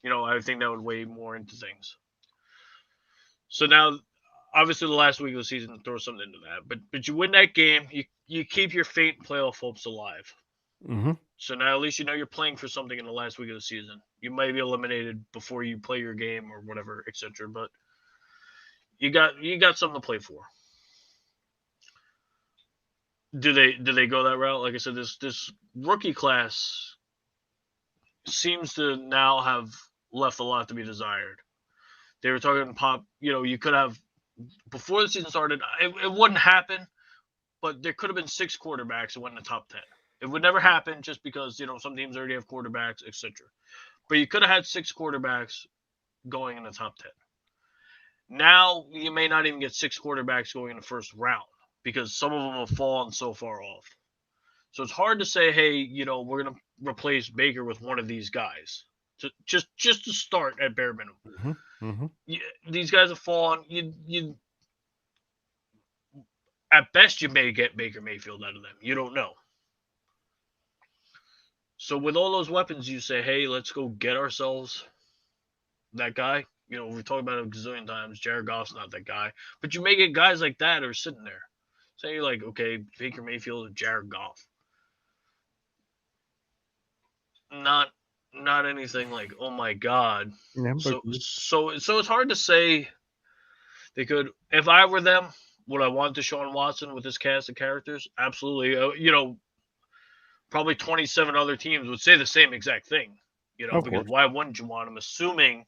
I think that would weigh more into things. So now, obviously, the last week of the season throws something into that. But you win that game, you keep your faint playoff hopes alive. Mm-hmm. So now at least you know you're playing for something in the last week of the season. You might be eliminated before you play your game or whatever, etc. But you got something to play for. Do they go that route? Like I said, this rookie class seems to now have left a lot to be desired. They were talking pop. You could have before the season started. It wouldn't happen, but there could have been 6 quarterbacks that went in the top 10. It would never happen just because some teams already have quarterbacks, etc. But you could have had 6 quarterbacks going in the top 10. Now you may not even get 6 quarterbacks going in the first round because some of them have fallen so far off. So it's hard to say, hey, we're going to replace Baker with one of these guys. Just to start at bare minimum. Mm-hmm. Mm-hmm. These guys have fallen. You at best you may get Baker Mayfield out of them. You don't know. So with all those weapons, you say, hey, let's go get ourselves that guy. We've talked about it a gazillion times. Jared Goff's not that guy. But you may get guys like that are sitting there. Say you're like, okay, Baker Mayfield and Jared Goff. Not anything like, oh my God. Yeah, so it's hard to say they could. If I were them, would I want Deshaun Watson with his cast of characters? Absolutely. Probably 27 other teams would say the same exact thing. Because why wouldn't you want him? Assuming,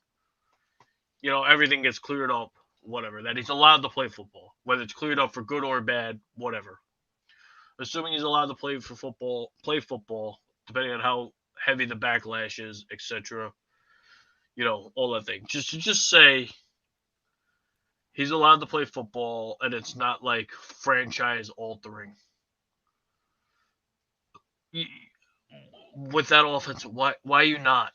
everything gets cleared up, whatever, that he's allowed to play football, whether it's cleared up for good or bad, whatever. Assuming he's allowed to play football, depending on how heavy the backlash is, etc. All that thing. Just say he's allowed to play football, and it's not like franchise altering. With that offense, why are you not?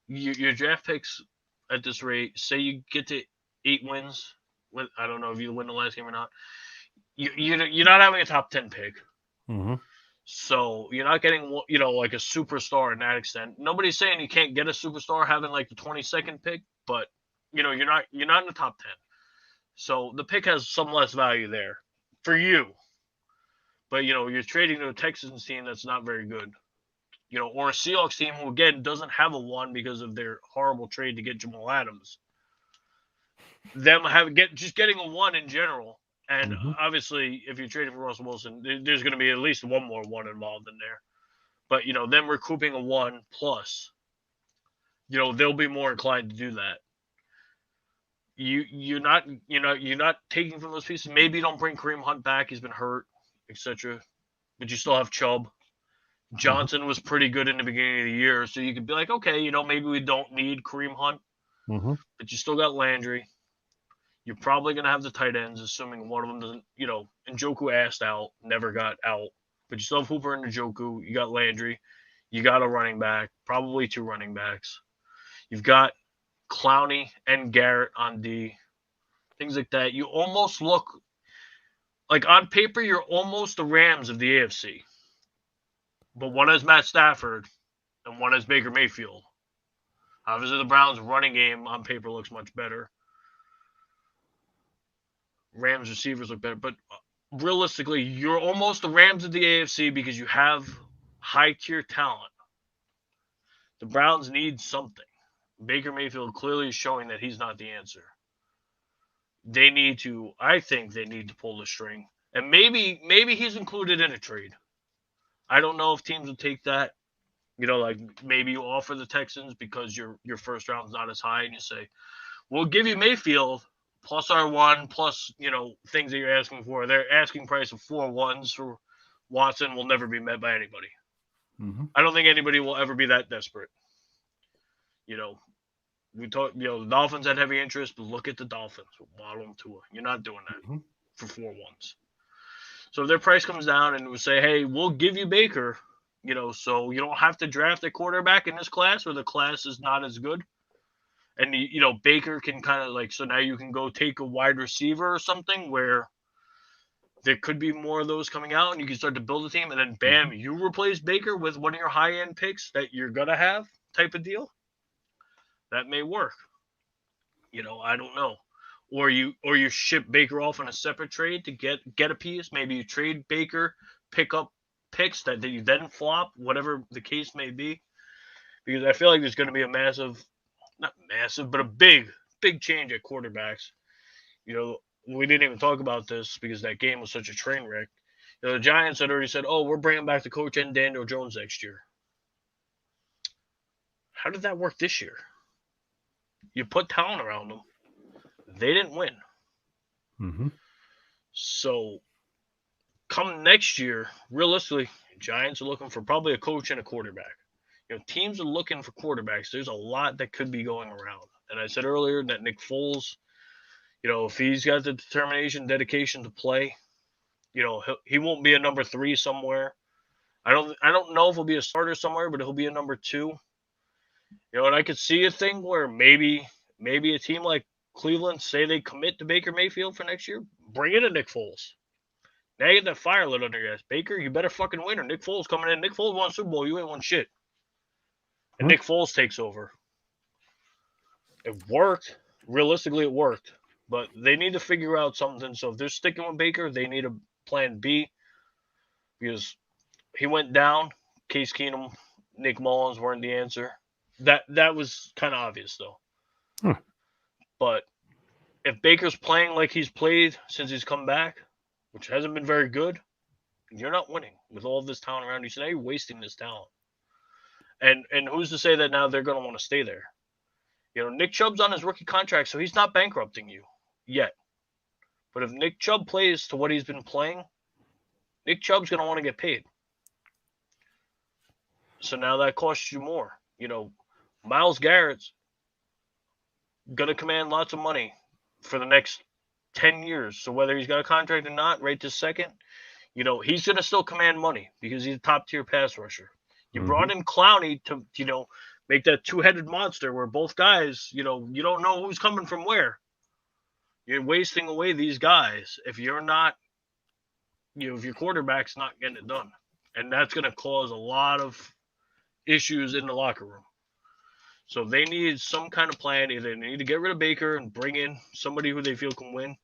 Your draft picks at this rate, say you get to 8 wins. I don't know if you win the last game or not. You're not having a top 10 pick. Mm-hmm. So you're not getting like a superstar in that extent. Nobody's saying you can't get a superstar having like the 22nd pick, but you're not in the top 10. So the pick has some less value there for you. But you're trading to a Texans team that's not very good. Or a Seahawks team who again doesn't have a 1 because of their horrible trade to get Jamal Adams. Them getting a 1 in general. And obviously, if you're trading for Russell Wilson, there's going to be at least one more 1 involved in there. But them recouping a 1 plus, they'll be more inclined to do that. You're not taking from those pieces. Maybe you don't bring Kareem Hunt back; he's been hurt, etc. But you still have Chubb. Johnson was pretty good in the beginning of the year, so you could be like, okay, maybe we don't need Kareem Hunt, but you still got Landry. You're probably going to have the tight ends, assuming one of them doesn't, Njoku asked out, never got out. But you still have Hooper and Njoku. You got Landry. You got a running back, probably 2 running backs. You've got Clowney and Garrett on D, things like that. You almost look like on paper you're almost the Rams of the AFC, but one has Matt Stafford and one has Baker Mayfield. Obviously, the Browns' running game on paper looks much better. Rams receivers look better, but realistically, you're almost the Rams of the AFC because you have high tier talent. The Browns need something. Baker Mayfield clearly is showing that he's not the answer. They need to, I think they need to pull the string. And maybe he's included in a trade. I don't know if teams will take that. Like maybe you offer the Texans because your first round's not as high and you say, we'll give you Mayfield plus R1 plus, things that you're asking for. Their asking price of 4 1s for Watson will never be met by anybody. Mm-hmm. I don't think anybody will ever be that desperate. We talk. The Dolphins had heavy interest, but look at the Dolphins. Waddle and Tua. You're not doing that for 4 1s. So if their price comes down and we say, hey, we'll give you Baker, so you don't have to draft a quarterback in this class or the class is not as good. And, Baker can kind of so now you can go take a wide receiver or something where there could be more of those coming out and you can start to build a team and then bam, you replace Baker with one of your high end picks that you're going to have type of deal. That may work. I don't know. Or you ship Baker off on a separate trade to get a piece. Maybe you trade Baker, pick up picks that you then flop, whatever the case may be. Because I feel like there's going to be a not massive, but a big change at quarterbacks. We didn't even talk about this because that game was such a train wreck. The Giants had already said, oh, we're bringing back the coach and Daniel Jones next year. How did that work this year? You put talent around them. They didn't win. Mm-hmm. So come next year, realistically, Giants are looking for probably a coach and a quarterback. Teams are looking for quarterbacks. There's a lot that could be going around. And I said earlier that Nick Foles, if he's got the determination, dedication to play, he won't be a number 3 somewhere. I don't know if he'll be a starter somewhere, but he'll be a number 2. And I could see a thing where maybe a team like Cleveland say they commit to Baker Mayfield for next year, bring in a Nick Foles. Now you get that fire lit under your ass. Baker, you better fucking win or Nick Foles coming in. Nick Foles won a Super Bowl. You ain't won shit. And Nick Foles takes over. It worked. Realistically, it worked. But they need to figure out something. So if they're sticking with Baker, they need a plan B. Because he went down. Case Keenum, Nick Mullins weren't the answer. That was kind of obvious, though. But if Baker's playing like he's played since he's come back, which hasn't been very good, you're not winning with all this talent around you. So now you're wasting this talent. And who's to say that now they're going to want to stay there? Nick Chubb's on his rookie contract, so he's not bankrupting you yet. But if Nick Chubb plays to what he's been playing, Nick Chubb's going to want to get paid. So now that costs you more. Myles Garrett's going to command lots of money for the next 10 years. So whether he's got a contract or not, right this second, he's going to still command money because he's a top-tier pass rusher. You brought in Clowney to, make that two-headed monster where both guys, you don't know who's coming from where. You're wasting away these guys if you're not, if your quarterback's not getting it done. And that's going to cause a lot of issues in the locker room. So they need some kind of plan. Either they need to get rid of Baker and bring in somebody who they feel can win.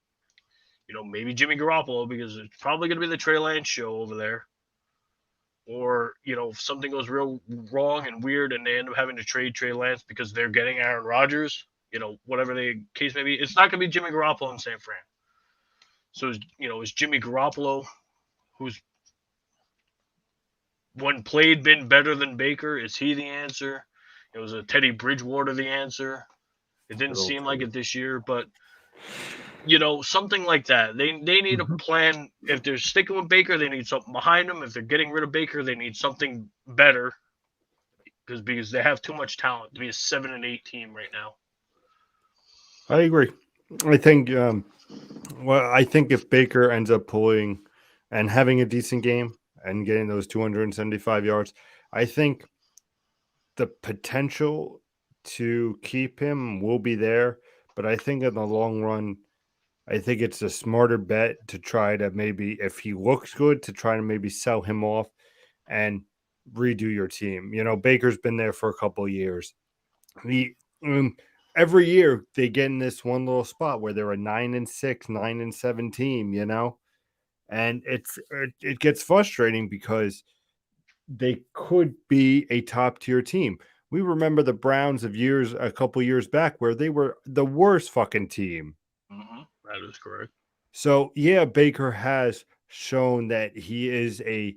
Maybe Jimmy Garoppolo because it's probably going to be the Trey Lance show over there. Or, if something goes real wrong and weird and they end up having to trade Trey Lance because they're getting Aaron Rodgers, whatever the case may be, it's not going to be Jimmy Garoppolo in San Fran. So, is Jimmy Garoppolo, who's when played been better than Baker, is he the answer? Was a Teddy Bridgewater the answer? It didn't seem like it this year, but something like that. They need a plan. If they're sticking with Baker, they need something behind them. If they're getting rid of Baker, they need something better because they have too much talent to be a 7-8 team right now. I agree. I think I think if Baker ends up pulling and having a decent game and getting those 275 yards, I think the potential to keep him will be there, but I think in the long run, I think it's a smarter bet to try to maybe, if he looks good, to try to maybe sell him off and redo your team. You know, Baker's been there for a couple of years. He every year they get in this one little spot where they're a 9-6, 9-7 team, you know, and it gets frustrating because they could be a top tier team. We remember the Browns of years, a couple years back, where they were the worst fucking team. That is correct. So yeah, Baker has shown that he is a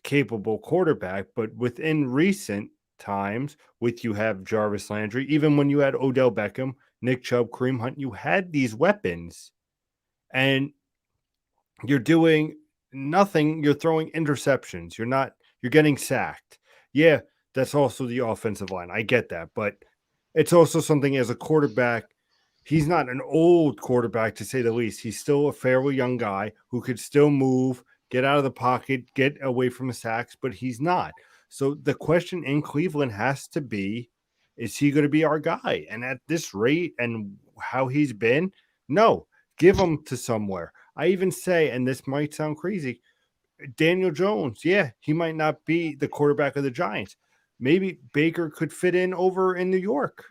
capable quarterback, but within recent times, with you have Jarvis Landry, even when you had Odell Beckham, Nick Chubb, Kareem Hunt, you had these weapons, and you're doing nothing. You're throwing interceptions. You're getting sacked. Yeah, that's also the offensive line. I get that, but it's also something as a quarterback. He's not an old quarterback to say the least. He's still a fairly young guy who could still move, get out of the pocket, get away from the sacks, but he's not. So the question in Cleveland has to be, is he going to be our guy? And at this rate and how he's been, no, give him to somewhere. I even say, and this might sound crazy, Daniel Jones, yeah, he might not be the quarterback of the Giants. Maybe Baker could fit in over in New York.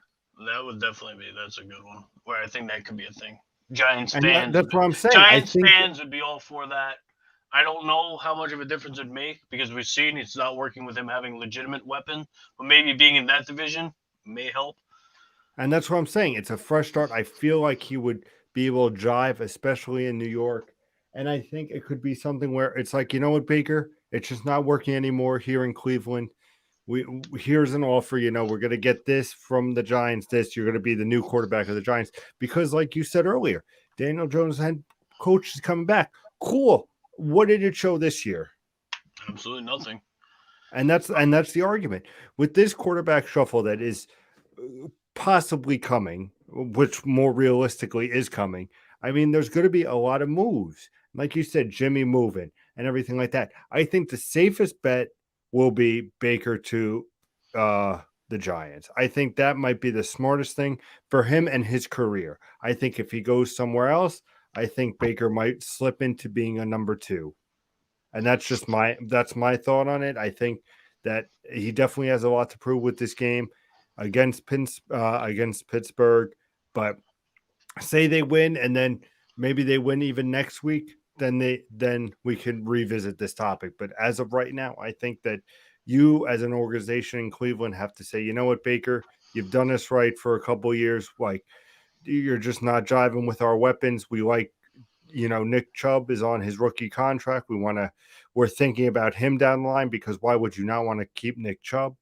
That would definitely be. That's a good one. Where I think that could be a thing. Giants And fans, that's what I'm saying. I Giants think, fans would be all for that. I don't know how much of a difference it'd make because we've seen it's not working with him having legitimate weapon, but maybe being in that division may help. and that's what I'm saying. It's a fresh start. I feel like he would be able to jive, especially in New York. And I think it could be something where it's like, you know what, Baker, it's just not working anymore here in Cleveland. We Here's an offer. You know, we're going to get this from the Giants. You're going to be the new quarterback of the Giants because, like you said earlier, Daniel Jones head coach is coming back. Cool. What did it show this year? Absolutely nothing. And that's the argument with this quarterback shuffle that is possibly coming, which more realistically is coming. I mean, there's going to be a lot of moves, like you said, Jimmy moving and everything like that. I think the safest bet will be Baker to the Giants. I think that might be the smartest thing for him and his career. I think if he goes somewhere else, I think Baker might slip into being a number two. And that's my thought on it. I think that he definitely has a lot to prove with this game against Pittsburgh. But say they win, and then maybe they win even next week, then we can revisit this topic. But as of right now, I think that you as an organization in Cleveland have to say, you know what, Baker, you've done this right for a couple of years. Like, you're just not jiving with our weapons. We like, you know, Nick Chubb is on his rookie contract. We're thinking about him down the line because why would you not want to keep Nick Chubb?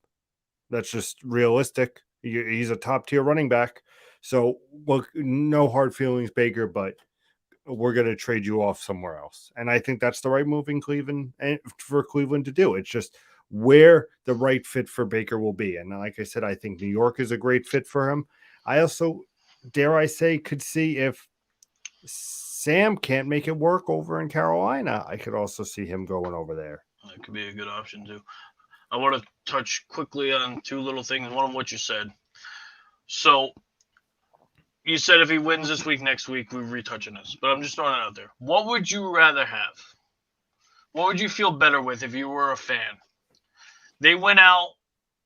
That's just realistic. He's a top tier running back. So look, no hard feelings, Baker, but we're going to trade you off somewhere else. And I think that's the right move in Cleveland and for Cleveland to do. It's just where the right fit for Baker will be. And like I said, I think New York is a great fit for him. I also, dare I say, could see if Sam can't make it work over in Carolina, I could also see him going over there. That could be a good option too. I want to touch quickly on two little things. One of what you said. So you said if he wins this week, next week, we're retouching this. But I'm just throwing it out there. What would you rather have? What would you feel better with if you were a fan? They went out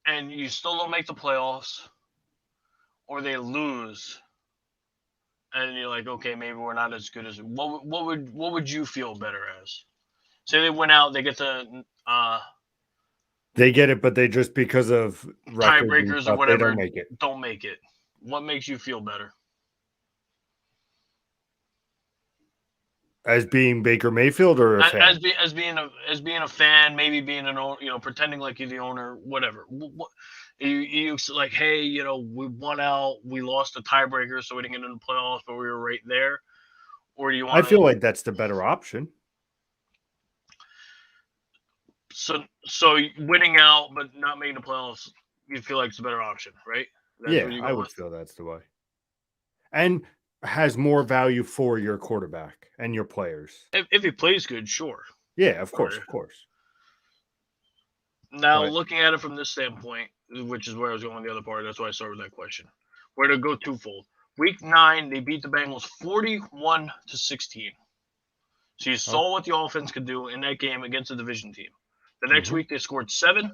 and you still don't make the playoffs, or they lose, and you're like, okay, maybe we're not as good as. What would you feel better as? Say they went out, they get the They get it, but they just because of records and tiebreakers or stuff, they whatever don't make it. don't make it. What makes you feel better? As being Baker Mayfield or a fan? As being a fan, maybe being an owner, pretending like you're the owner, whatever. What you like? Hey, we won out, we lost the tiebreaker, so we didn't get into the playoffs, but we were right there. Or do you I want to? feel like that's the better option. So winning out but not making the playoffs, you feel like it's a better option, right? That's what Yeah, you I go would with. feel that's the way. And has more value for your quarterback and your players. If he plays good, sure. Yeah, of course, Or of course. Now, But looking at it from this standpoint, which is where I was going with the other part, that's why I started with that question. We're to go twofold. Week 9, they beat the Bengals 41-16. So you oh, saw what the offense could do in that game against a division team. The next mhm. week they scored 7.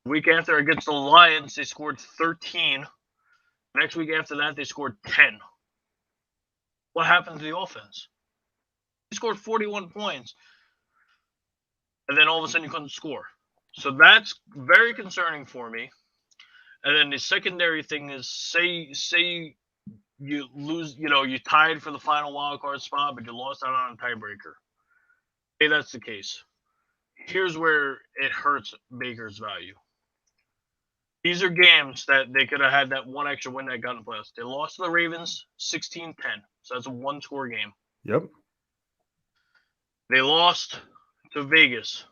The week after against the Lions, they scored 13. The next week after that, they scored 10. What happened to the offense? They scored 41 points, and then all of a sudden you couldn't score. So that's very concerning for me. And then the secondary thing is, say you lose, you tied for the final wild card spot, but you lost out on a tiebreaker. Say that's the case. Here's where it hurts Baker's value. These are games that they could have had that one extra win that got in the playoffs. They lost to the Ravens 16-10. So that's a one-score game. Yep. They lost to Vegas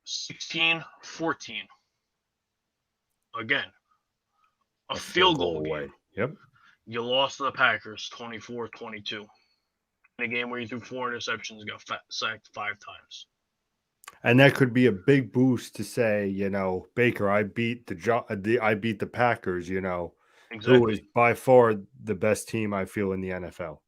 16-14. Again, a field goal away. game. Yep. You lost to the Packers 24-22. In a game where you threw 4 interceptions and got sacked 5 times. And that could be a big boost to say, Baker, I beat the Packers, who Exactly. is by far the best team I feel in the NFL.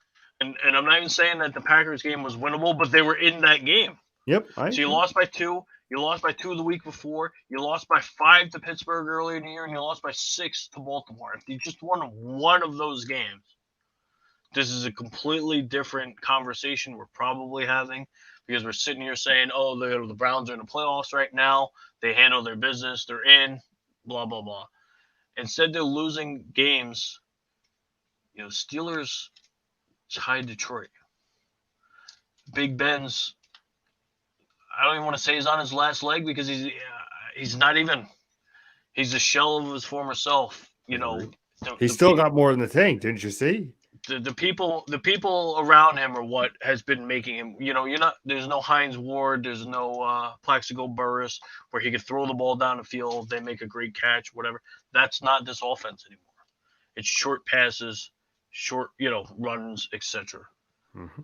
And I'm not even saying that the Packers game was winnable, but they were in that game. Yep. So you lost by 2. You lost by 2 the week before. You lost by 5 to Pittsburgh earlier in the year, and you lost by 6 to Baltimore. If you just won one of those games, this is a completely different conversation we're probably having, because we're sitting here saying, oh, the Browns are in the playoffs right now. They handle their business. They're in, blah, blah, blah. Instead, they're losing games. Steelers tied Detroit. Big Ben's, I don't even want to say he's on his last leg, because he's not even, he's a shell of his former self. He still got more in the tank, didn't you see? The people around him are what has been making him. There's no Hines Ward, there's no Plaxico Burress where he could throw the ball down the field, they make a great catch, whatever. That's not this offense anymore. It's short passes, short runs, etc. Mm-hmm.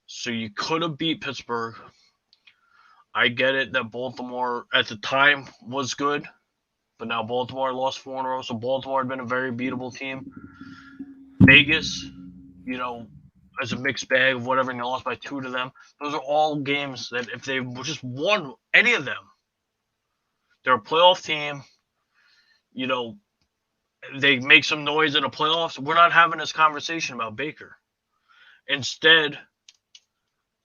So you could have beat Pittsburgh. I get it that Baltimore at the time was good, but now Baltimore lost 4 in a row, so Baltimore had been a very beatable team. Vegas, as a mixed bag of whatever, and they lost by 2 to them. Those are all games that if they just won any of them, they're a playoff team. They make some noise in the playoffs. We're not having this conversation about Baker. Instead,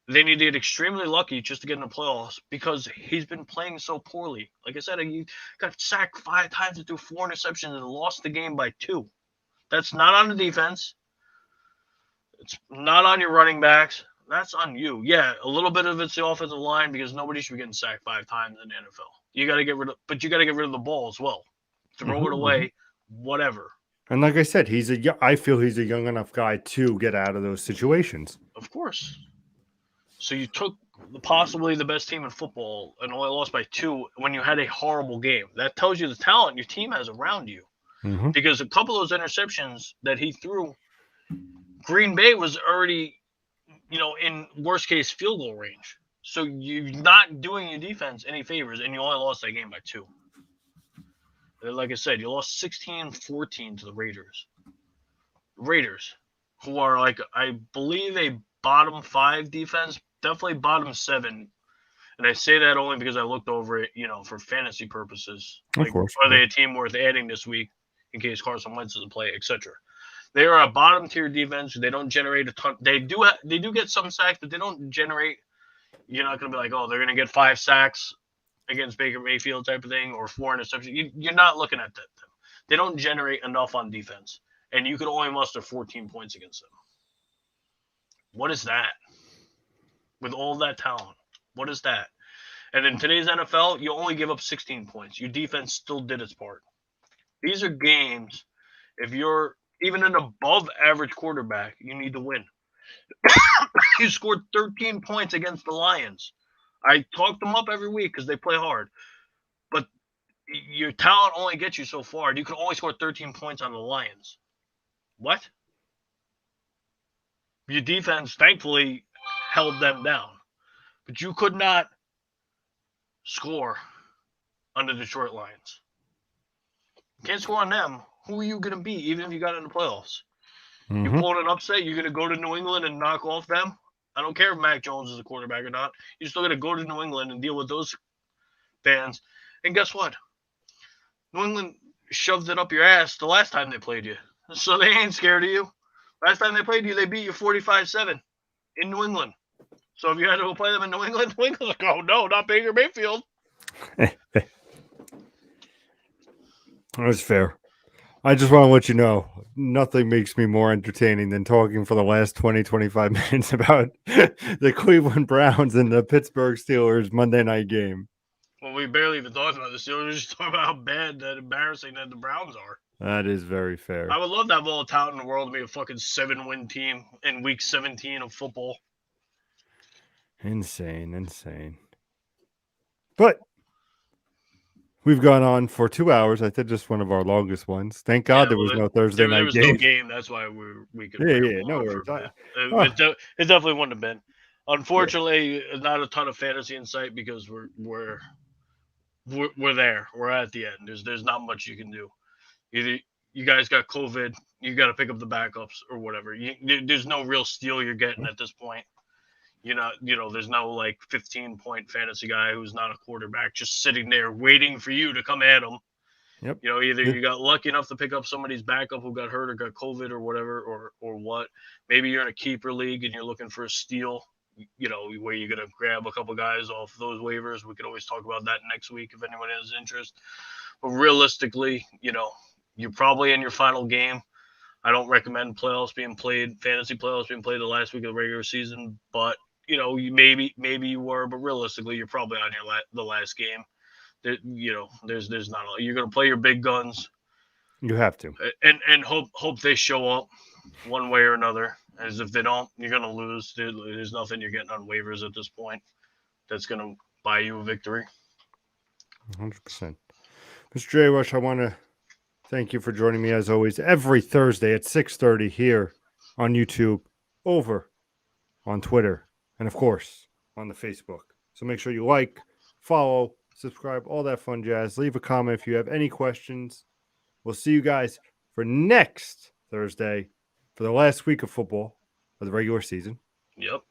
they need to get extremely lucky just to get in the playoffs, because he's been playing so poorly. Like I said, he got sacked 5 times and threw 4 interceptions and lost the game by 2. That's not on the defense. It's not on your running backs. That's on you. Yeah, a little bit of it's the offensive line, because nobody should be getting sacked 5 times in the NFL. You got to get rid of the ball as well. Throw it away, whatever. And like I said, I feel he's a young enough guy to get out of those situations. Of course. So you took possibly the best team in football and only lost by 2 when you had a horrible game. That tells you the talent your team has around you. Mm-hmm. Because a couple of those interceptions that he threw, Green Bay was already, in worst case field goal range. So you're not doing your defense any favors, and you only lost that game by 2. And like I said, you lost 16-14 to the Raiders. Raiders, who are I believe a bottom 5 defense, definitely bottom 7. And I say that only because I looked over it, for fantasy purposes. Of course. Are they a team worth adding this week in case Carson Wentz doesn't play, etc.? They are a bottom tier defense. They don't generate a ton. They do get some sacks, but they don't generate. You're not going to be like, oh, they're going to get 5 sacks against Baker Mayfield type of thing, or 4 interceptions. You're not looking at that. They don't generate enough on defense, and you could only muster 14 points against them. What is that? With all that talent, what is that? And in today's NFL, you only give up 16 points. Your defense still did its part. These are games, if you're even an above average quarterback, you need to win. You scored 13 points against the Lions. I talk them up every week because they play hard. But your talent only gets you so far. You can only score 13 points on the Lions. What? Your defense, thankfully, held them down. But you could not score on the Detroit Lions. Can't score on them. Who are you going to be, even if you got in the playoffs? You Mm-hmm. pulling an upset, you're going to go to New England and knock off them? I don't care if Mac Jones is a quarterback or not. You're still going to go to New England and deal with those fans. And guess what? New England shoved it up your ass the last time they played you. So they ain't scared of you. Last time they played you, they beat you 45-7 in New England. So if you had to go play them in New England, New England's like, oh no, not Baker Mayfield. That's fair. I just want to let you know, nothing makes me more entertaining than talking for the last 20, 25 minutes about the Cleveland Browns and the Pittsburgh Steelers Monday night game. Well, we barely even talked about the Steelers. We just talked about how bad, that embarrassing that the Browns are. That is very fair. I would love to have all the talent in the world to be a fucking 7-win team in week 17 of football. Insane. But we've gone on for 2 hours. I think just one of our longest ones. Thank God there was no Thursday night there was game. no game. That's why we could. Yeah, no worries. It definitely wouldn't have been. Unfortunately, not a ton of fantasy in sight because we're there. We're at the end. There's not much you can do. Either you guys got COVID, you got to pick up the backups or whatever. There's no real steal you're getting at this point. There's no like 15-point fantasy guy who's not a quarterback just sitting there waiting for you to come at him. Yep. Either you got lucky enough to pick up somebody's backup who got hurt or got COVID or whatever, or what. Maybe you're in a keeper league and you're looking for a steal. Where you're gonna grab a couple guys off those waivers. We could always talk about that next week if anyone has interest. But realistically, you're probably in your final game. I don't recommend fantasy playoffs being played the last week of the regular season, but maybe you were, but realistically, you're probably on the last game. There's not a, you're gonna play your big guns. You have to, and hope they show up one way or another. As if they don't, you're gonna lose. There's nothing you're getting on waivers at this point that's gonna buy you a victory. 100%. Mr. Jrush, I want to thank you for joining me as always every Thursday at 6:30 here on YouTube, over on Twitter, and of course on the Facebook. So make sure you like, follow, subscribe, all that fun jazz. Leave a comment if you have any questions. We'll see you guys for next Thursday for the last week of football of the regular season. Yep.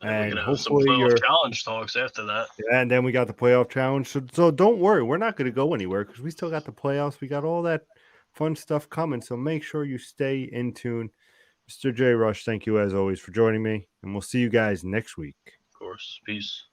And we're gonna have some hopefully playoff challenge talks after that. Yeah, and then we got the playoff challenge. So don't worry, we're not going to go anywhere because we still got the playoffs. We got all that fun stuff coming. So make sure you stay in tune. Mr. Jrush, thank you as always for joining me, and we'll see you guys next week. Of course. Peace.